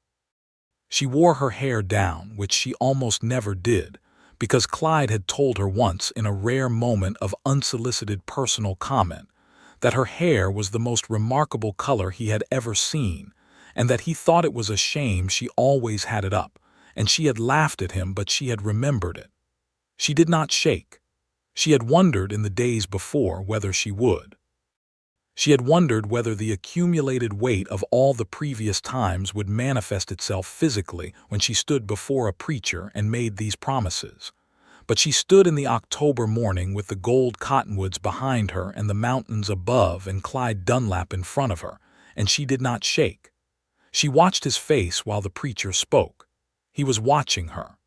She wore her hair down, which she almost never did, because Clyde had told her once in a rare moment of unsolicited personal comment that her hair was the most remarkable color he had ever seen, and that he thought it was a shame she always had it up, and she had laughed at him, but she had remembered it. She did not shake. She had wondered in the days before whether she would. She had wondered whether the accumulated weight of all the previous times would manifest itself physically when she stood before a preacher and made these promises. But she stood in the October morning with the gold cottonwoods behind her and the mountains above and Clyde Dunlap in front of her, and she did not shake. She watched his face while the preacher spoke. He was watching her.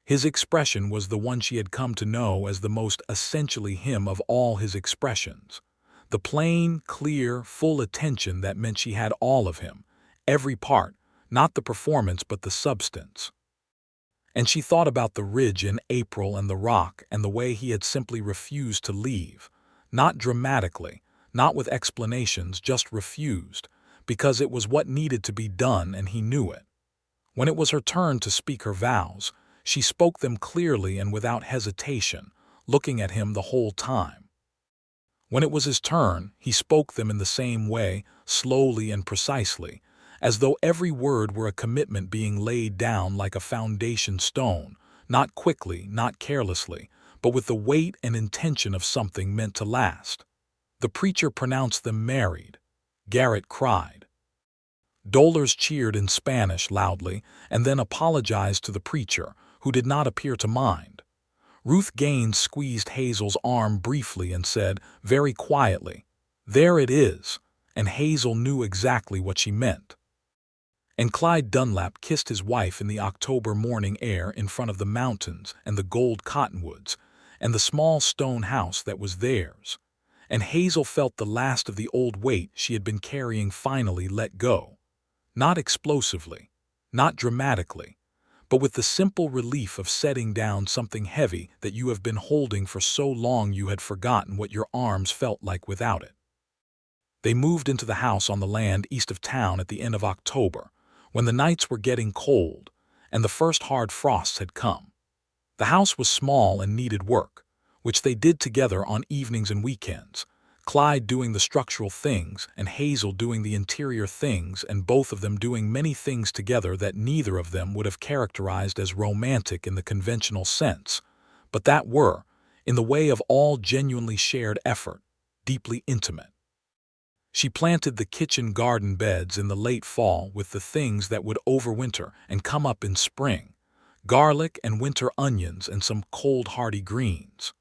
His expression was the one she had come to know as the most essentially him of all his expressions. The plain, clear, full attention that meant she had all of him, every part, not the performance but the substance. And she thought about the ridge in April and the rock and the way he had simply refused to leave, not dramatically, not with explanations, just refused, because it was what needed to be done and he knew it. When it was her turn to speak her vows, she spoke them clearly and without hesitation, looking at him the whole time. When it was his turn, he spoke them in the same way, slowly and precisely, as though every word were a commitment being laid down like a foundation stone, not quickly, not carelessly, but with the weight and intention of something meant to last. The preacher pronounced them married. Garrett cried. Dolers cheered in Spanish loudly and then apologized to the preacher, who did not appear to mind. Ruth Gaines squeezed Hazel's arm briefly and said, very quietly, "There it is," and Hazel knew exactly what she meant. And Clyde Dunlap kissed his wife in the October morning air in front of the mountains and the gold cottonwoods and the small stone house that was theirs, and Hazel felt the last of the old weight she had been carrying finally let go, not explosively, not dramatically, but with the simple relief of setting down something heavy that you have been holding for so long you had forgotten what your arms felt like without it. They moved into the house on the land east of town at the end of October, when the nights were getting cold and the first hard frosts had come. The house was small and needed work, which they did together on evenings and weekends, Clyde doing the structural things and Hazel doing the interior things, and both of them doing many things together that neither of them would have characterized as romantic in the conventional sense, but that were, in the way of all genuinely shared effort, deeply intimate. She planted the kitchen garden beds in the late fall with the things that would overwinter and come up in spring, garlic and winter onions and some cold hardy greens.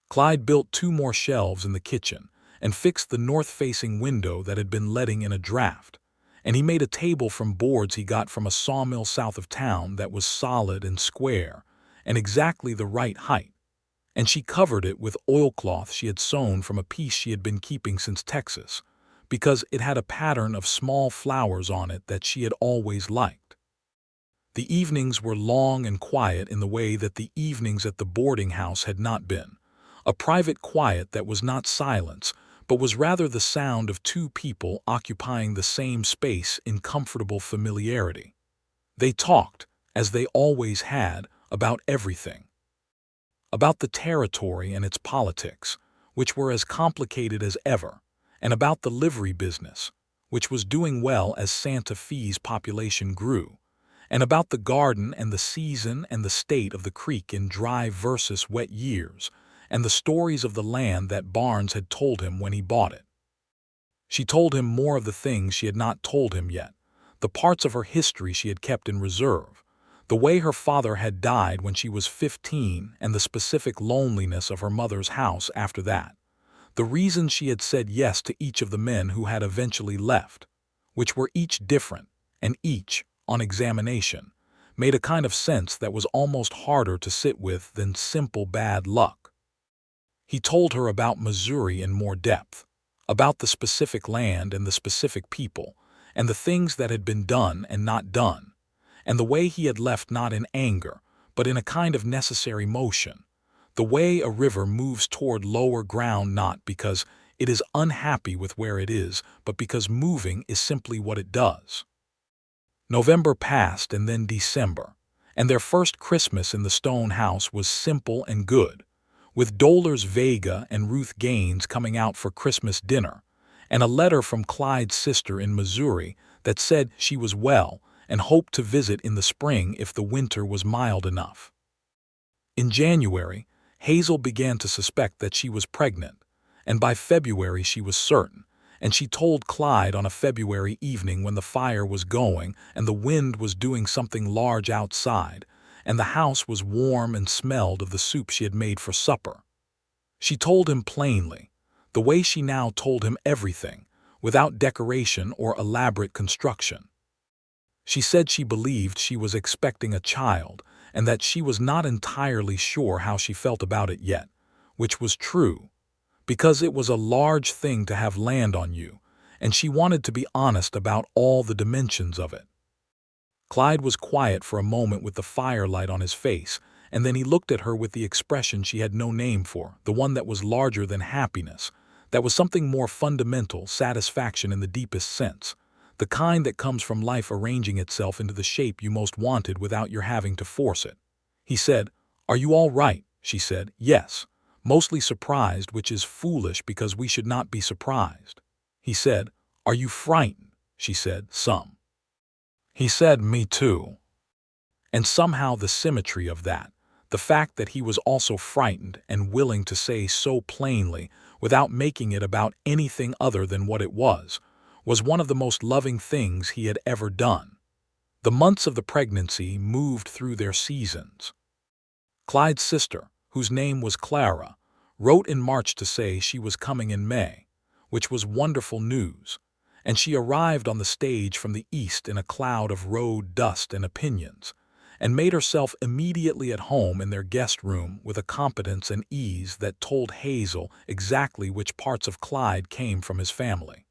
Clyde built 2 more shelves in the kitchen and fixed the north-facing window that had been letting in a draft, and he made a table from boards he got from a sawmill south of town that was solid and square and exactly the right height, and she covered it with oilcloth she had sewn from a piece she had been keeping since Texas, because it had a pattern of small flowers on it that she had always liked. The evenings were long and quiet in the way that the evenings at the boarding house had not been. A private quiet that was not silence, but was rather the sound of two people occupying the same space in comfortable familiarity. They talked, as they always had, about everything. About the territory and its politics, which were as complicated as ever, and about the livery business, which was doing well as Santa Fe's population grew, and about the garden and the season and the state of the creek in dry versus wet years, and the stories of the land that Barnes had told him when he bought it. She told him more of the things she had not told him yet, the parts of her history she had kept in reserve, the way her father had died when she was 15 and the specific loneliness of her mother's house after that, the reasons she had said yes to each of the men who had eventually left, which were each different, and each, on examination, made a kind of sense that was almost harder to sit with than simple bad luck. He told her about Missouri in more depth, about the specific land and the specific people, and the things that had been done and not done, and the way he had left not in anger, but in a kind of necessary motion, the way a river moves toward lower ground not because it is unhappy with where it is, but because moving is simply what it does. November passed and then December, and their first Christmas in the stone house was simple and good, with Dolores Vega and Ruth Gaines coming out for Christmas dinner, and a letter from Clyde's sister in Missouri that said she was well and hoped to visit in the spring if the winter was mild enough. In January, Hazel began to suspect that she was pregnant, and by February she was certain, and she told Clyde on a February evening when the fire was going and the wind was doing something large outside, and the house was warm and smelled of the soup she had made for supper. She told him plainly, the way she now told him everything, without decoration or elaborate construction. She said she believed she was expecting a child and that she was not entirely sure how she felt about it yet, which was true, because it was a large thing to have land on you, and she wanted to be honest about all the dimensions of it. Clyde was quiet for a moment with the firelight on his face, and then he looked at her with the expression she had no name for, the one that was larger than happiness, that was something more fundamental, satisfaction in the deepest sense, the kind that comes from life arranging itself into the shape you most wanted without your having to force it. He said, "Are you all right?" She said, "Yes." Mostly surprised, which is foolish because we should not be surprised. He said, "Are you frightened?" She said, "Some." He said, "Me too." And somehow the symmetry of that, the fact that he was also frightened and willing to say so plainly, without making it about anything other than what it was one of the most loving things he had ever done. The months of the pregnancy moved through their seasons. Clyde's sister, whose name was Clara, wrote in March to say she was coming in May, which was wonderful news, and she arrived on the stage from the east in a cloud of road dust and opinions, and made herself immediately at home in their guest room with a competence and ease that told Hazel exactly which parts of Clyde came from his family.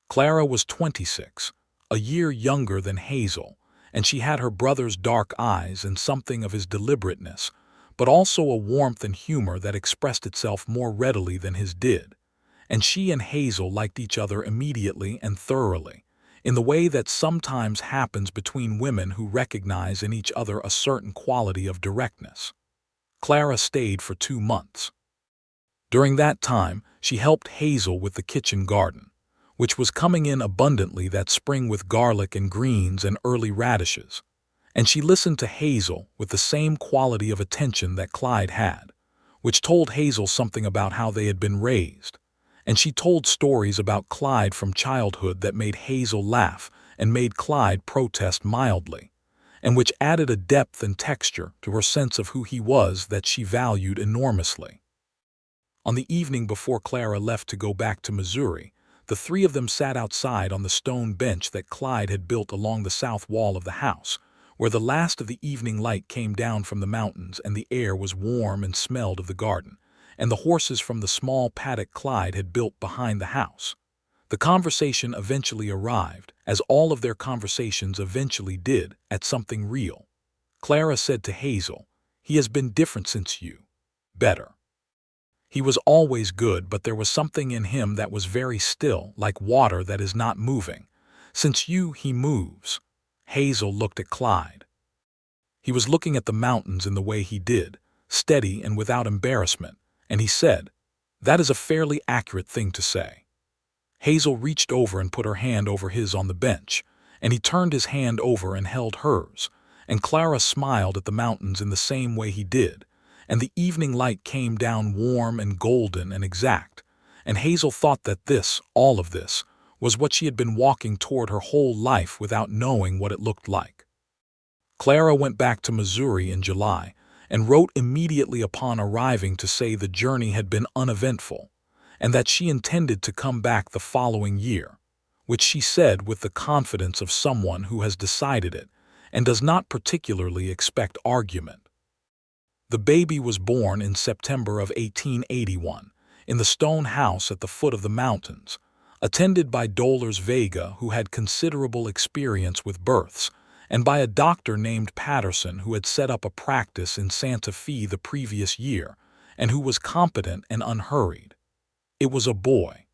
Clara was 26, a year younger than Hazel, and she had her brother's dark eyes and something of his deliberateness, but also a warmth and humor that expressed itself more readily than his did, and she and Hazel liked each other immediately and thoroughly, in the way that sometimes happens between women who recognize in each other a certain quality of directness. Clara stayed for 2 months. During that time, she helped Hazel with the kitchen garden, which was coming in abundantly that spring with garlic and greens and early radishes, and she listened to Hazel with the same quality of attention that Clyde had, which told Hazel something about how they had been raised, and she told stories about Clyde from childhood that made Hazel laugh and made Clyde protest mildly, and which added a depth and texture to her sense of who he was that she valued enormously. On the evening before Clara left to go back to Missouri, the three of them sat outside on the stone bench that Clyde had built along the south wall of the house, where the last of the evening light came down from the mountains and the air was warm and smelled of the garden, and the horses from the small paddock Clyde had built behind the house. The conversation eventually arrived, as all of their conversations eventually did, at something real. Clara said to Hazel, "He has been different since you. Better. He was always good, but there was something in him that was very still, like water that is not moving. Since you, he moves." Hazel looked at Clyde. He was looking at the mountains in the way he did, steady and without embarrassment, and he said, "That is a fairly accurate thing to say." Hazel reached over and put her hand over his on the bench, and he turned his hand over and held hers, and Clara smiled at the mountains in the same way he did, and the evening light came down warm and golden and exact, and Hazel thought that this, all of this, was what she had been walking toward her whole life without knowing what it looked like. Clara went back to Missouri in July and wrote immediately upon arriving to say the journey had been uneventful and that she intended to come back the following year, which she said with the confidence of someone who has decided it and does not particularly expect argument. The baby was born in September of 1881 in the stone house at the foot of the mountains, attended by Dolores Vega, who had considerable experience with births, and by a doctor named Patterson, who had set up a practice in Santa Fe the previous year and who was competent and unhurried. It was a boy.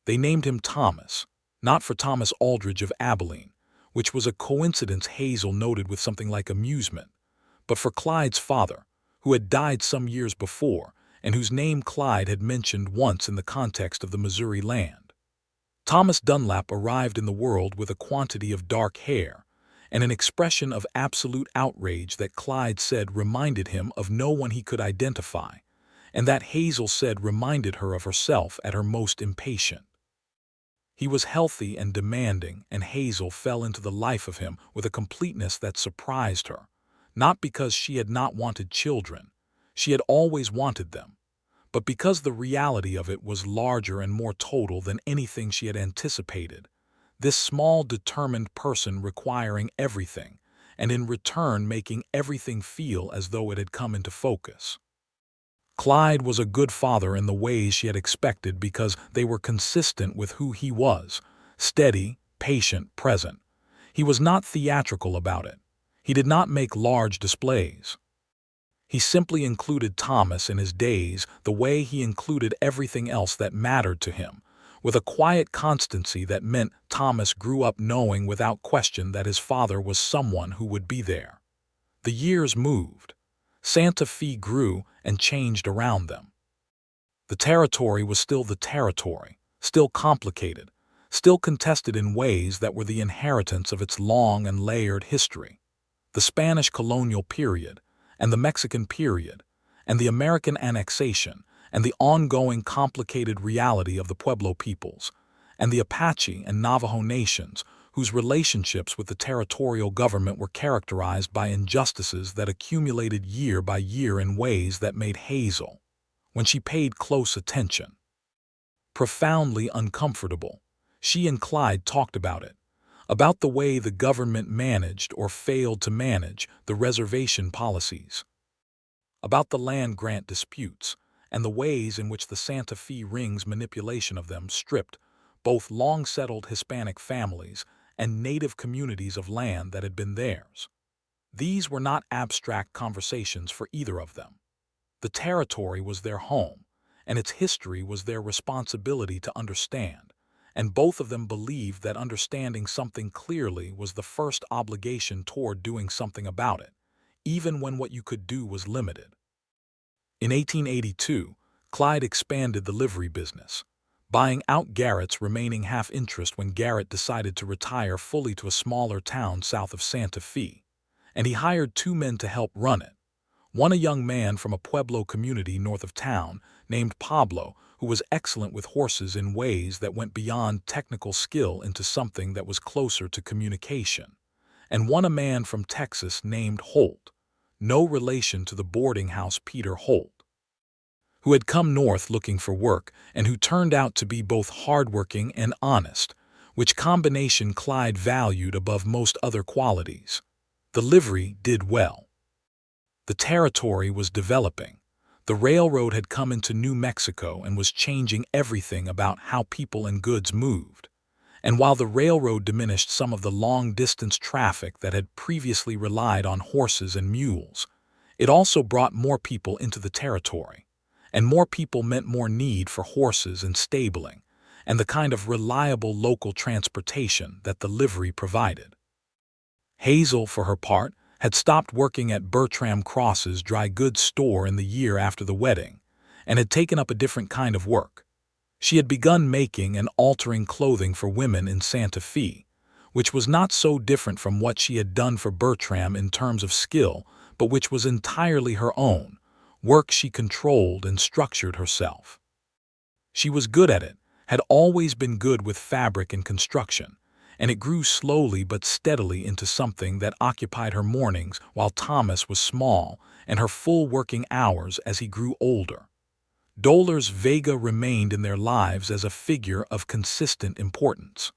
They named him Thomas, not for Thomas Aldridge of Abilene, which was a coincidence Hazel noted with something like amusement, but for Clyde's father, who had died some years before and whose name Clyde had mentioned once in the context of the Missouri land. Thomas Dunlap arrived in the world with a quantity of dark hair and an expression of absolute outrage that Clyde said reminded him of no one he could identify, and that Hazel said reminded her of herself at her most impatient. He was healthy and demanding, and Hazel fell into the life of him with a completeness that surprised her, not because she had not wanted children, she had always wanted them, but because the reality of it was larger and more total than anything she had anticipated. This small, determined person requiring everything, and in return making everything feel as though it had come into focus. Clyde was a good father in the ways she had expected because they were consistent with who he was, steady, patient, present. He was not theatrical about it. He did not make large displays. He simply included Thomas in his days the way he included everything else that mattered to him, with a quiet constancy that meant Thomas grew up knowing without question that his father was someone who would be there. The years moved. Santa Fe grew and changed around them. The territory was still the territory, still complicated, still contested in ways that were the inheritance of its long and layered history. The Spanish colonial period, and the Mexican period, and the American annexation, and the ongoing complicated reality of the Pueblo peoples, and the Apache and Navajo nations, whose relationships with the territorial government were characterized by injustices that accumulated year by year in ways that made Hazel, when she paid close attention, profoundly uncomfortable. She and Clyde talked about it, about the way the government managed or failed to manage the reservation policies, about the land grant disputes, and the ways in which the Santa Fe Ring's manipulation of them stripped both long-settled Hispanic families and native communities of land that had been theirs. These were not abstract conversations for either of them. The territory was their home, and its history was their responsibility to understand, and both of them believed that understanding something clearly was the first obligation toward doing something about it, even when what you could do was limited. In 1882, Clyde expanded the livery business, buying out Garrett's remaining half-interest when Garrett decided to retire fully to a smaller town south of Santa Fe, and he hired 2 men to help run it. One, a young man from a Pueblo community north of town named Pablo, who was excellent with horses in ways that went beyond technical skill into something that was closer to communication, and one, a man from Texas named Holt, no relation to the boarding house Peter Holt, who had come north looking for work and who turned out to be both hardworking and honest, which combination Clyde valued above most other qualities. The livery did well. The territory was developing. The railroad had come into New Mexico and was changing everything about how people and goods moved. And while the railroad diminished some of the long-distance traffic that had previously relied on horses and mules, it also brought more people into the territory. And more people meant more need for horses and stabling, and the kind of reliable local transportation that the livery provided. Hazel, for her part, had stopped working at Bertram Cross's dry goods store in the year after the wedding, and had taken up a different kind of work. She had begun making and altering clothing for women in Santa Fe, which was not so different from what she had done for Bertram in terms of skill, but which was entirely her own, work she controlled and structured herself. She was good at it, had always been good with fabric and construction, and it grew slowly but steadily into something that occupied her mornings while Thomas was small and her full working hours as he grew older. Dolores Vega remained in their lives as a figure of consistent importance.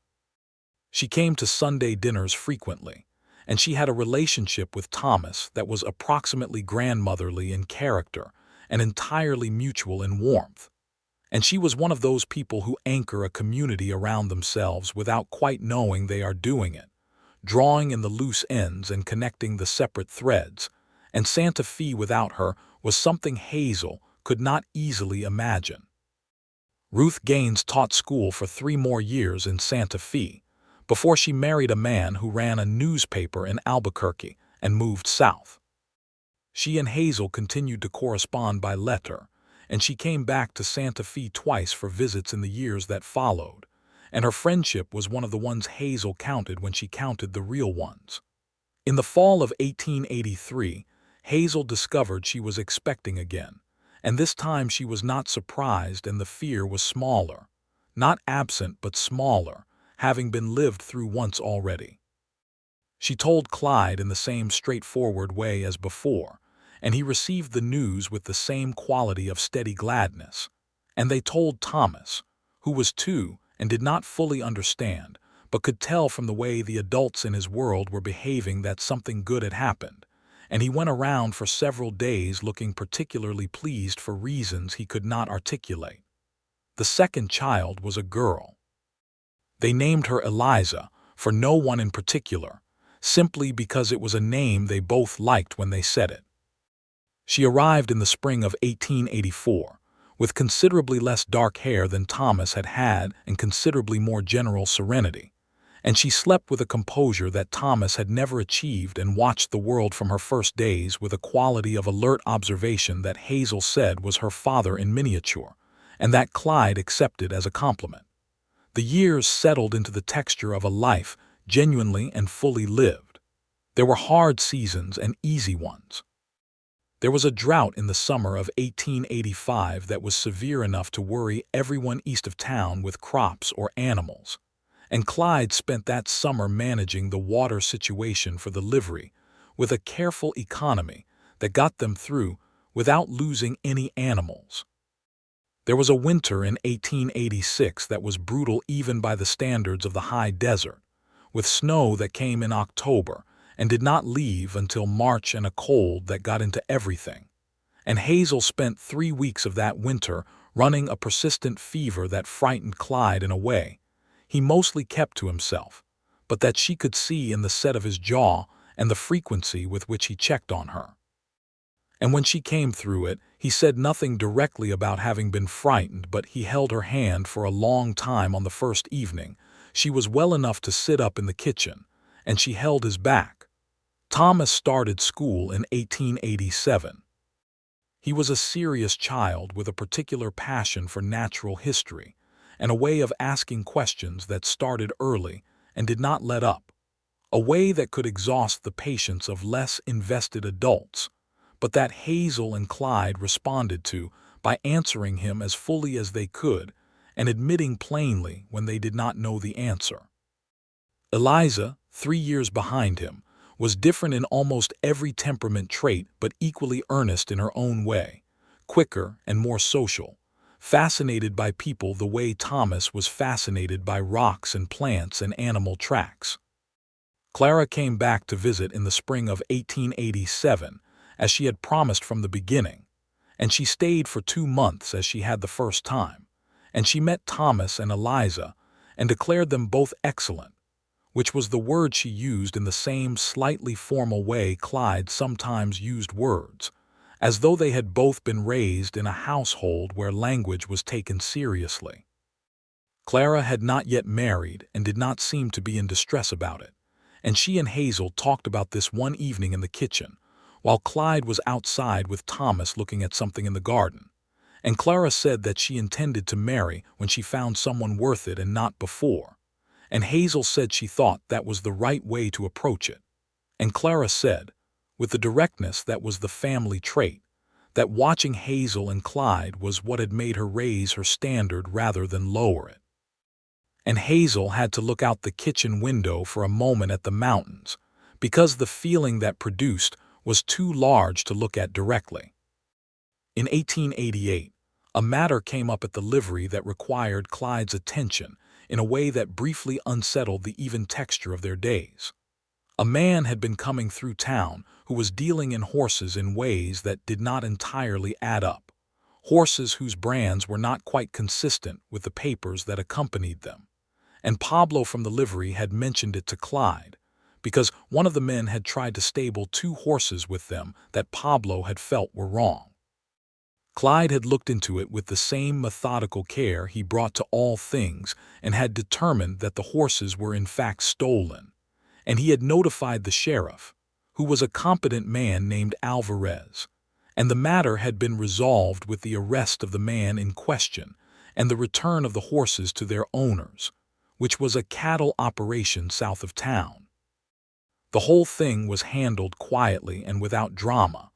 She came to Sunday dinners frequently, and she had a relationship with Thomas that was approximately grandmotherly in character and entirely mutual in warmth. And she was one of those people who anchor a community around themselves without quite knowing they are doing it, drawing in the loose ends and connecting the separate threads, and Santa Fe without her was something Hazel could not easily imagine. Ruth Gaines taught school for 3 more years in Santa Fe, before she married a man who ran a newspaper in Albuquerque and moved south. She and Hazel continued to correspond by letter, and she came back to Santa Fe twice for visits in the years that followed, and her friendship was one of the ones Hazel counted when she counted the real ones. In the fall of 1883, Hazel discovered she was expecting again, and this time she was not surprised, and the fear was smaller. Not absent, but smaller, having been lived through once already. She told Clyde in the same straightforward way as before, and he received the news with the same quality of steady gladness. And they told Thomas, who was 2 and did not fully understand, but could tell from the way the adults in his world were behaving that something good had happened, and he went around for several days looking particularly pleased for reasons he could not articulate. The second child was a girl. They named her Eliza, for no one in particular, simply because it was a name they both liked when they said it. She arrived in the spring of 1884, with considerably less dark hair than Thomas had had and considerably more general serenity, and she slept with a composure that Thomas had never achieved and watched the world from her first days with a quality of alert observation that Hazel said was her father in miniature, and that Clyde accepted as a compliment. The years settled into the texture of a life genuinely and fully lived. There were hard seasons and easy ones. There was a drought in the summer of 1885 that was severe enough to worry everyone east of town with crops or animals, and Clyde spent that summer managing the water situation for the livery with a careful economy that got them through without losing any animals. There was a winter in 1886 that was brutal even by the standards of the high desert, with snow that came in October and did not leave until March, and a cold that got into everything. And Hazel spent 3 weeks of that winter running a persistent fever that frightened Clyde in a way he mostly kept to himself, but that she could see in the set of his jaw and the frequency with which he checked on her. And when she came through it, he said nothing directly about having been frightened, but he held her hand for a long time on the first evening. She was well enough to sit up in the kitchen, and she held his back. Thomas started school in 1887. He was a serious child with a particular passion for natural history, and a way of asking questions that started early and did not let up, a way that could exhaust the patience of less invested adults, but that Hazel and Clyde responded to by answering him as fully as they could and admitting plainly when they did not know the answer. Eliza, 3 years behind him, was different in almost every temperament trait but equally earnest in her own way, quicker and more social, fascinated by people the way Thomas was fascinated by rocks and plants and animal tracks. Clara came back to visit in the spring of 1887, as she had promised from the beginning, and she stayed for 2 months as she had the first time, and she met Thomas and Eliza and declared them both excellent, which was the word she used in the same slightly formal way Clyde sometimes used words, as though they had both been raised in a household where language was taken seriously. Clara had not yet married and did not seem to be in distress about it, and she and Hazel talked about this one evening in the kitchen, while Clyde was outside with Thomas looking at something in the garden, and Clara said that she intended to marry when she found someone worth it and not before, and Hazel said she thought that was the right way to approach it, and Clara said, with the directness that was the family trait, that watching Hazel and Clyde was what had made her raise her standard rather than lower it. And Hazel had to look out the kitchen window for a moment at the mountains, because the feeling that produced was too large to look at directly. In 1888, a matter came up at the livery that required Clyde's attention in a way that briefly unsettled the even texture of their days. A man had been coming through town who was dealing in horses in ways that did not entirely add up, horses whose brands were not quite consistent with the papers that accompanied them. And Pablo from the livery had mentioned it to Clyde, because one of the men had tried to stable 2 horses with them that Pablo had felt were wrong. Clyde had looked into it with the same methodical care he brought to all things and had determined that the horses were in fact stolen, and he had notified the sheriff, who was a competent man named Alvarez, and the matter had been resolved with the arrest of the man in question and the return of the horses to their owners, which was a cattle operation south of town. The whole thing was handled quietly and without drama,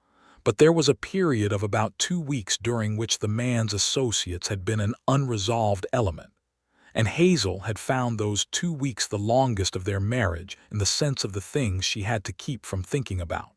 but there was a period of about 2 weeks during which the man's associates had been an unresolved element, and Hazel had found those 2 weeks the longest of their marriage in the sense of the things she had to keep from thinking about.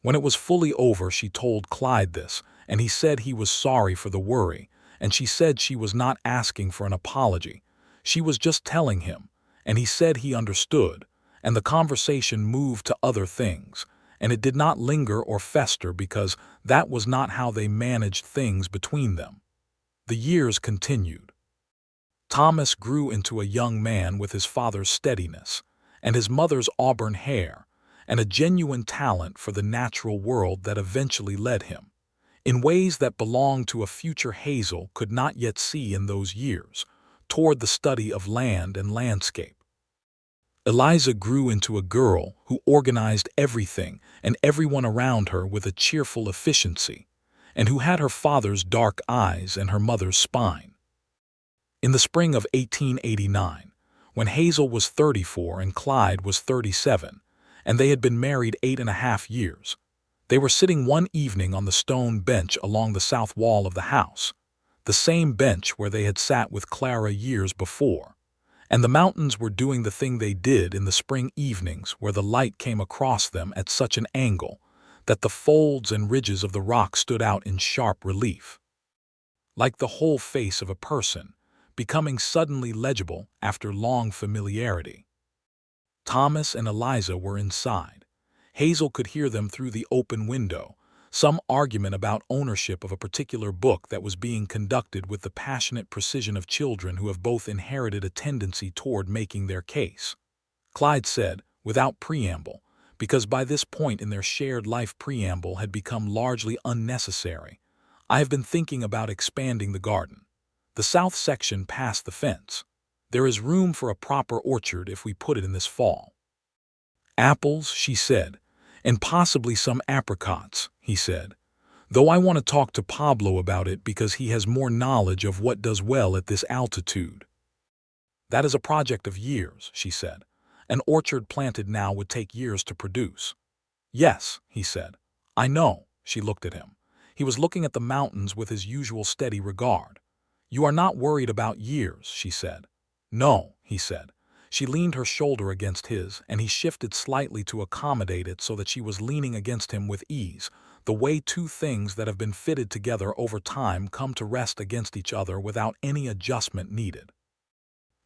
When it was fully over, she told Clyde this, and he said he was sorry for the worry, and she said she was not asking for an apology. She was just telling him, and he said he understood, and the conversation moved to other things, and it did not linger or fester because that was not how they managed things between them. The years continued. Thomas grew into a young man with his father's steadiness and his mother's auburn hair and a genuine talent for the natural world that eventually led him, in ways that belonged to a future Hazel could not yet see in those years, toward the study of land and landscape. Eliza grew into a girl who organized everything and everyone around her with a cheerful efficiency, and who had her father's dark eyes and her mother's spine. In the spring of 1889, when Hazel was 34 and Clyde was 37, and they had been married 8.5 years, they were sitting one evening on the stone bench along the south wall of the house, the same bench where they had sat with Clara years before, and the mountains were doing the thing they did in the spring evenings where the light came across them at such an angle that the folds and ridges of the rock stood out in sharp relief, like the whole face of a person, becoming suddenly legible after long familiarity. Thomas and Eliza were inside. Hazel could hear them through the open window, some argument about ownership of a particular book that was being conducted with the passionate precision of children who have both inherited a tendency toward making their case. Clyde said, without preamble, because by this point in their shared life preamble had become largely unnecessary, "I have been thinking about expanding the garden. The south section past the fence. There is room for a proper orchard if we put it in this fall." "Apples," she said, "and possibly some apricots," he said, "though I want to talk to Pablo about it because he has more knowledge of what does well at this altitude." "That is a project of years," she said. "An orchard planted now would take years to produce." "Yes," he said. "I know." She looked at him. He was looking at the mountains with his usual steady regard. "You are not worried about years," she said. "No," he said. She leaned her shoulder against his, and he shifted slightly to accommodate it so that she was leaning against him with ease, the way 2 things that have been fitted together over time come to rest against each other without any adjustment needed.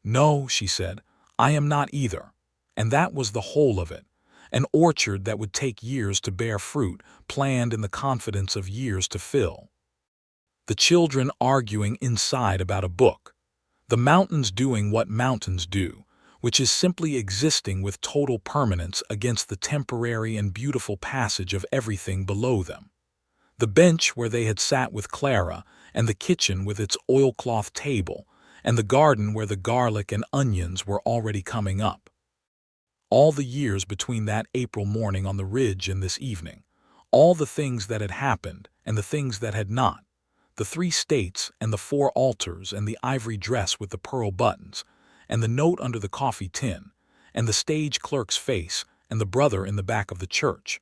"No," she said, "I am not either." And that was the whole of it. an orchard that would take years to bear fruit, planned in the confidence of years to fill. The children arguing inside about a book. The mountains doing what mountains do, which is simply existing with total permanence against the temporary and beautiful passage of everything below them. The bench where they had sat with Clara, and the kitchen with its oilcloth table, and the garden where the garlic and onions were already coming up. All the years between that April morning on the ridge and this evening, all the things that had happened and the things that had not, the 3 states and the 4 altars and the ivory dress with the pearl buttons, and the note under the coffee tin, and the stage clerk's face and the brother in the back of the church.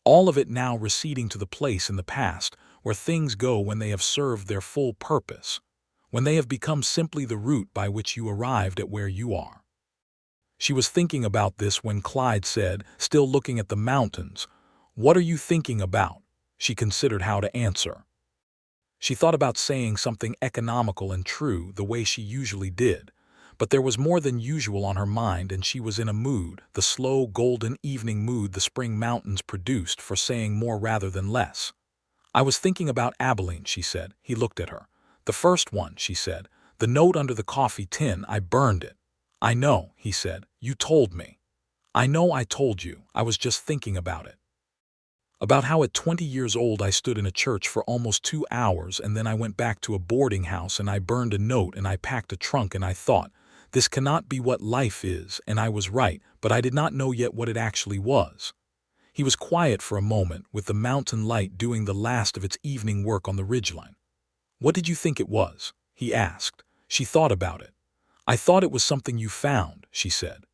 All of it now receding to the place in the past where things go when they have served their full purpose, when they have become simply the route by which you arrived at where you are. She was thinking about this when Clyde said, still looking at the mountains, "What are you thinking about?" She considered how to answer. She thought about saying something economical and true the way she usually did, but there was more than usual on her mind and she was in a mood, the slow, golden evening mood the spring mountains produced for saying more rather than less. "I was thinking about Abilene," she said. He looked at her. "The first one," she said. "The note under the coffee tin, I burned it." "I know," he said. "You told me." "I know I told you. I was just thinking about it. About how at 20 years old I stood in a church for almost 2 hours and then I went back to a boarding house and I burned a note and I packed a trunk and I thought, this cannot be what life is, and I was right, but I did not know yet what it actually was." He was quiet for a moment, with the mountain light doing the last of its evening work on the ridgeline. "What did you think it was?" he asked. She thought about it. "I thought it was something you found," she said.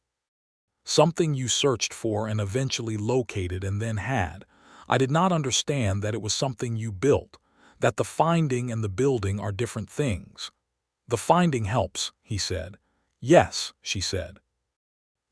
"Something you searched for and eventually located and then had. I did not understand that it was something you built, that the finding and the building are different things." "The finding helps," he said. "Yes," she said.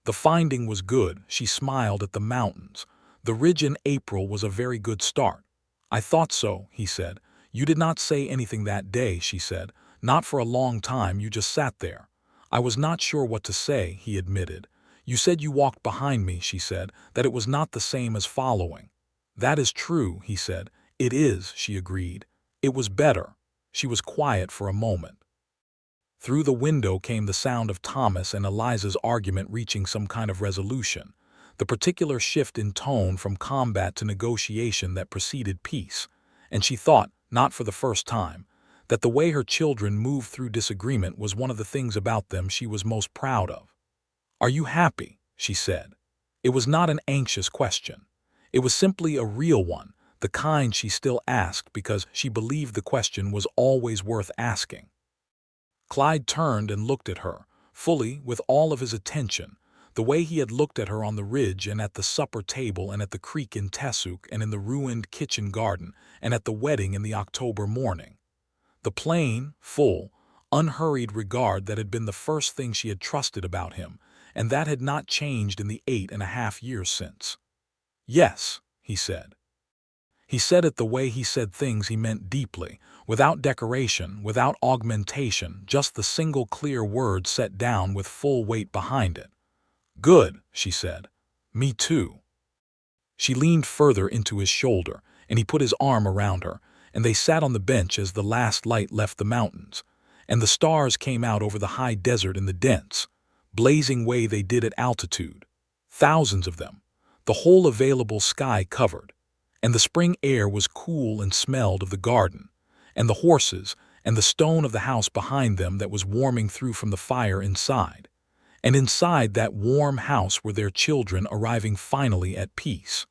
The finding was good. She smiled at the mountains. The ridge in April was a very good start. "I thought so," he said. "You did not say anything that day," she said. "Not for a long time, you just sat there." "I was not sure what to say," he admitted. "You said you walked behind me," she said, "that it was not the same as following." "That is true," he said. "It is," she agreed. "It was better." She was quiet for a moment. Through the window came the sound of Thomas and Eliza's argument reaching some kind of resolution, the particular shift in tone from combat to negotiation that preceded peace, and she thought, not for the first time, that the way her children moved through disagreement was one of the things about them she was most proud of. "Are you happy?" she said. It was not an anxious question. It was simply a real one, the kind she still asked because she believed the question was always worth asking. Clyde turned and looked at her, fully, with all of his attention, the way he had looked at her on the ridge and at the supper table and at the creek in Tessouk and in the ruined kitchen garden and at the wedding in the October morning. The plain, full, unhurried regard that had been the first thing she had trusted about him, and that had not changed in the 8.5 years since. "Yes," he said. He said it the way he said things he meant deeply, without decoration, without augmentation, just the single clear word set down with full weight behind it. "Good," she said. "Me too." She leaned further into his shoulder, and he put his arm around her, and they sat on the bench as the last light left the mountains, and the stars came out over the high desert in the dense, blazing way they did at altitude. Thousands of them, the whole available sky covered. And the spring air was cool and smelled of the garden, and the horses, and the stone of the house behind them that was warming through from the fire inside. And inside that warm house were their children arriving finally at peace.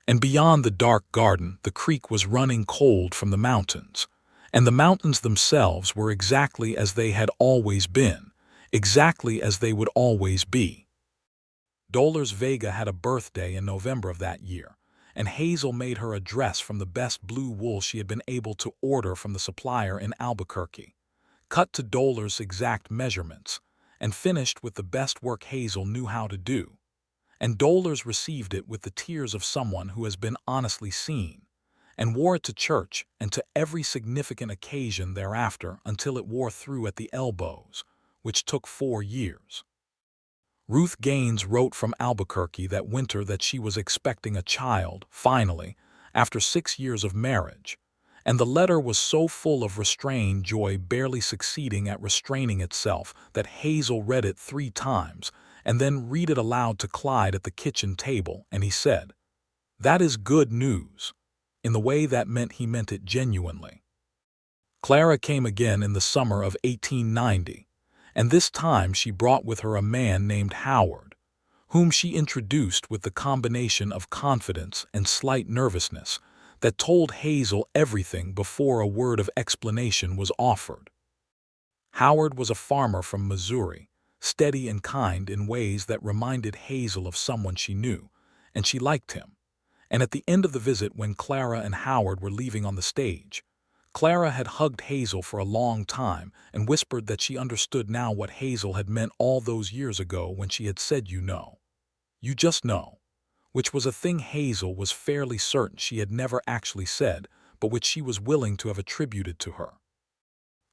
And beyond the dark garden, the creek was running cold from the mountains, and the mountains themselves were exactly as they had always been, exactly as they would always be. Dolores Vega had a birthday in November of that year, and Hazel made her a dress from the best blue wool she had been able to order from the supplier in Albuquerque, cut to Dolores' exact measurements, and finished with the best work Hazel knew how to do. And Dolores received it with the tears of someone who has been honestly seen, and wore it to church and to every significant occasion thereafter until it wore through at the elbows, which took 4 years. Ruth Gaines wrote from Albuquerque that winter that she was expecting a child, finally, after 6 years of marriage, and the letter was so full of restrained joy, barely succeeding at restraining itself, that Hazel read it 3 times and then read it aloud to Clyde at the kitchen table, and he said, "That is good news," in the way that meant he meant it genuinely. Clara came again in the summer of 1890, and this time she brought with her a man named Howard, whom she introduced with the combination of confidence and slight nervousness that told Hazel everything before a word of explanation was offered. Howard was a farmer from Missouri, steady and kind in ways that reminded Hazel of someone she knew, and she liked him. And at the end of the visit, when Clara and Howard were leaving on the stage, Clara had hugged Hazel for a long time and whispered that she understood now what Hazel had meant all those years ago when she had said, "You know. You just know," which was a thing Hazel was fairly certain she had never actually said, but which she was willing to have attributed to her.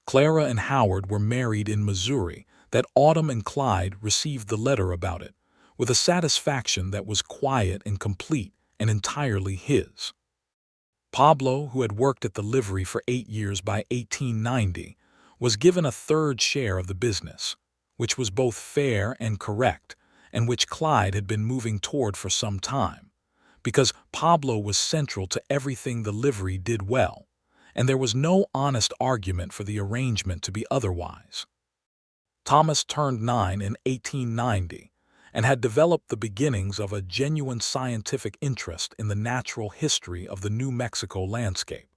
Clara and Howard were married in Missouri that autumn, and Clyde received the letter about it with a satisfaction that was quiet and complete and entirely his. Pablo, who had worked at the livery for 8 years by 1890, was given a third share of the business, which was both fair and correct, and which Clyde had been moving toward for some time, because Pablo was central to everything the livery did well, and there was no honest argument for the arrangement to be otherwise. Thomas turned 9 in 1890, and had developed the beginnings of a genuine scientific interest in the natural history of the New Mexico landscape,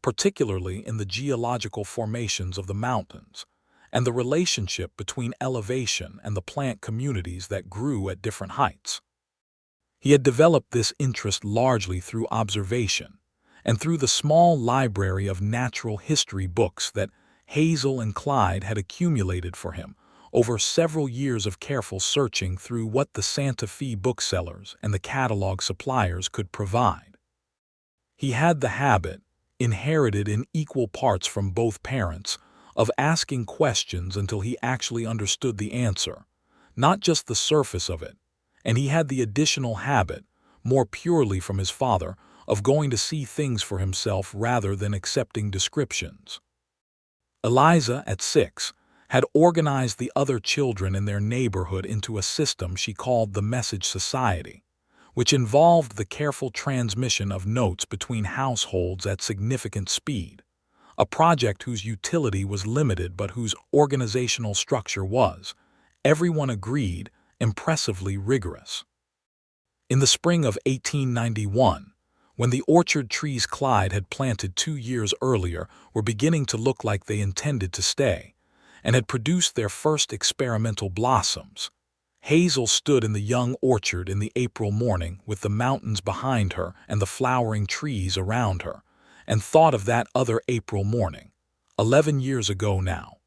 particularly in the geological formations of the mountains, and the relationship between elevation and the plant communities that grew at different heights. He had developed this interest largely through observation, and through the small library of natural history books that Hazel and Clyde had accumulated for him over several years of careful searching through what the Santa Fe booksellers and the catalog suppliers could provide. He had the habit, inherited in equal parts from both parents, of asking questions until he actually understood the answer, not just the surface of it, and he had the additional habit, more purely from his father, of going to see things for himself rather than accepting descriptions. Eliza, at 6, had organized the other children in their neighborhood into a system she called the Message Society, which involved the careful transmission of notes between households at significant speed, a project whose utility was limited but whose organizational structure was, everyone agreed, impressively rigorous. In the spring of 1891, when the orchard trees Clyde had planted 2 years earlier were beginning to look like they intended to stay, and had produced their first experimental blossoms, Hazel stood in the young orchard in the April morning with the mountains behind her and the flowering trees around her, and thought of that other April morning, 11 years ago now,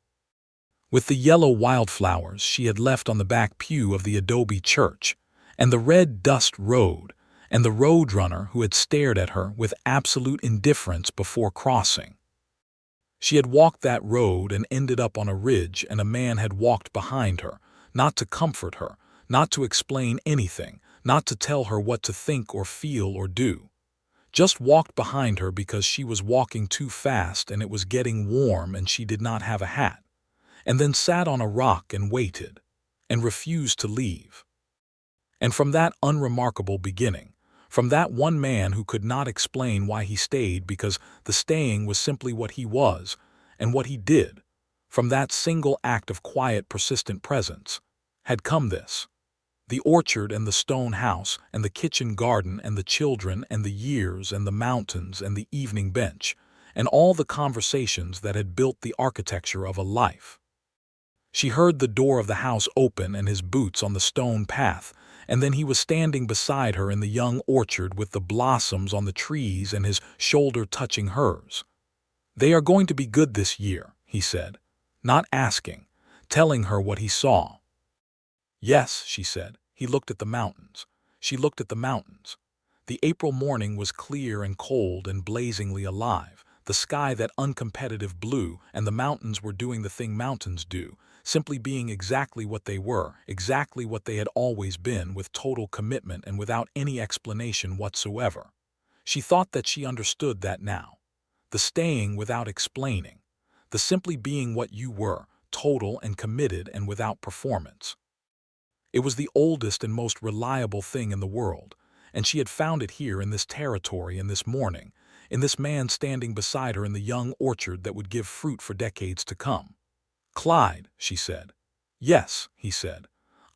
with the yellow wildflowers she had left on the back pew of the adobe church, and the red dust road, and the roadrunner who had stared at her with absolute indifference before crossing. She had walked that road and ended up on a ridge, and a man had walked behind her, not to comfort her, not to explain anything, not to tell her what to think or feel or do. Just walked behind her because she was walking too fast and it was getting warm and she did not have a hat, and then sat on a rock and waited, and refused to leave. And from that unremarkable beginning, from that one man who could not explain why he stayed because the staying was simply what he was and what he did, from that single act of quiet, persistent presence, had come this: the orchard and the stone house and the kitchen garden and the children and the years and the mountains and the evening bench and all the conversations that had built the architecture of a life. She heard the door of the house open and his boots on the stone path, and then he was standing beside her in the young orchard with the blossoms on the trees and his shoulder touching hers. "They are going to be good this year," he said, not asking, telling her what he saw. "Yes," she said. He looked at the mountains. She looked at the mountains. The April morning was clear and cold and blazingly alive, the sky that uncompetitive blue, and the mountains were doing the thing mountains do, simply being exactly what they were, exactly what they had always been, with total commitment and without any explanation whatsoever. She thought that she understood that now. The staying without explaining. The simply being what you were, total and committed and without performance. It was the oldest and most reliable thing in the world, and she had found it here in this territory in this morning, in this man standing beside her in the young orchard that would give fruit for decades to come. "Clyde," she said. "Yes," he said.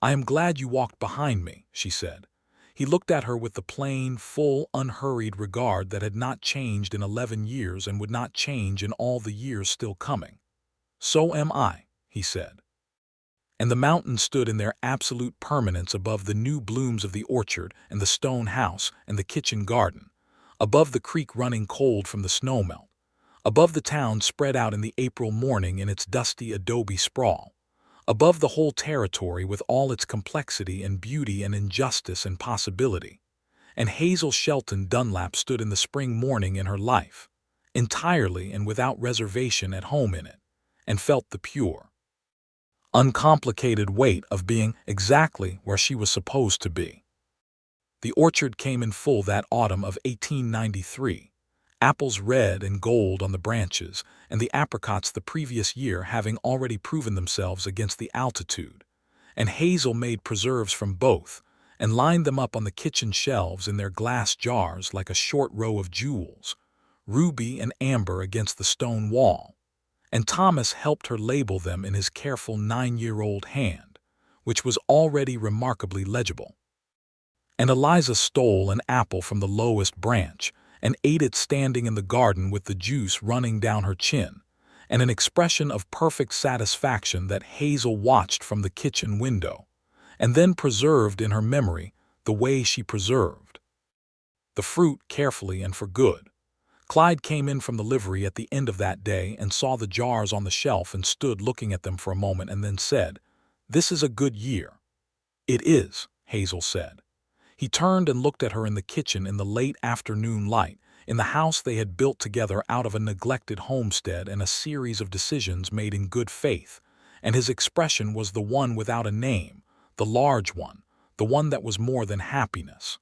"I am glad you walked behind me," she said. He looked at her with the plain, full, unhurried regard that had not changed in 11 years and would not change in all the years still coming. "So am I," he said. And the mountains stood in their absolute permanence above the new blooms of the orchard and the stone house and the kitchen garden, above the creek running cold from the snowmelt, above the town spread out in the April morning in its dusty adobe sprawl, above the whole territory with all its complexity and beauty and injustice and possibility. And Hazel Shelton Dunlap stood in the spring morning in her life, entirely and without reservation at home in it, and felt the pure, uncomplicated weight of being exactly where she was supposed to be. The orchard came in full that autumn of 1893, apples red and gold on the branches, and the apricots the previous year having already proven themselves against the altitude. And Hazel made preserves from both, and lined them up on the kitchen shelves in their glass jars like a short row of jewels, ruby and amber against the stone wall. And Thomas helped her label them in his careful 9-year-old hand, which was already remarkably legible. And Eliza stole an apple from the lowest branch and ate it standing in the garden with the juice running down her chin, and an expression of perfect satisfaction that Hazel watched from the kitchen window, and then preserved in her memory the way she preserved the fruit carefully and for good. Clyde came in from the livery at the end of that day and saw the jars on the shelf and stood looking at them for a moment and then said, "This is a good year." "It is," Hazel said. He turned and looked at her in the kitchen in the late afternoon light, in the house they had built together out of a neglected homestead and a series of decisions made in good faith, and his expression was the one without a name, the large one, the one that was more than happiness.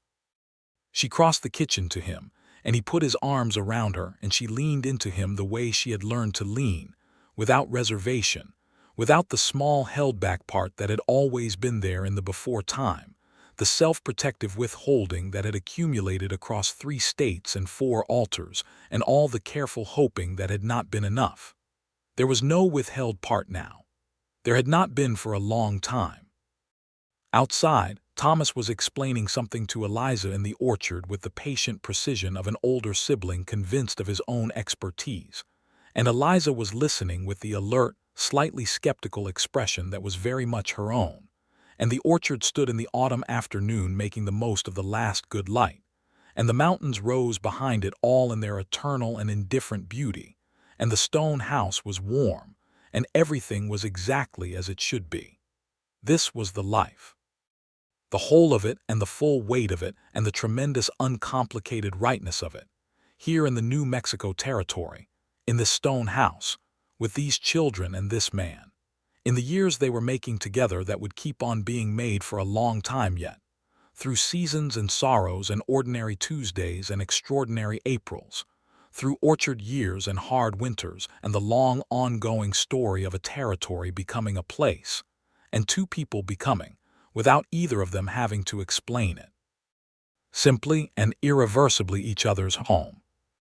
She crossed the kitchen to him, and he put his arms around her, and she leaned into him the way she had learned to lean, without reservation, without the small held-back part that had always been there in the before time, the self-protective withholding that had accumulated across 3 states and 4 altars, and all the careful hoping that had not been enough. There was no withheld part now. There had not been for a long time. Outside, Thomas was explaining something to Eliza in the orchard with the patient precision of an older sibling convinced of his own expertise, and Eliza was listening with the alert, slightly skeptical expression that was very much her own. And the orchard stood in the autumn afternoon making the most of the last good light, and the mountains rose behind it all in their eternal and indifferent beauty, and the stone house was warm, and everything was exactly as it should be. This was the life. The whole of it and the full weight of it and the tremendous uncomplicated rightness of it, here in the New Mexico territory, in this stone house, with these children and this man, in the years they were making together that would keep on being made for a long time yet, through seasons and sorrows and ordinary Tuesdays and extraordinary Aprils, through orchard years and hard winters and the long ongoing story of a territory becoming a place, and 2 people becoming, without either of them having to explain it, simply and irreversibly each other's home.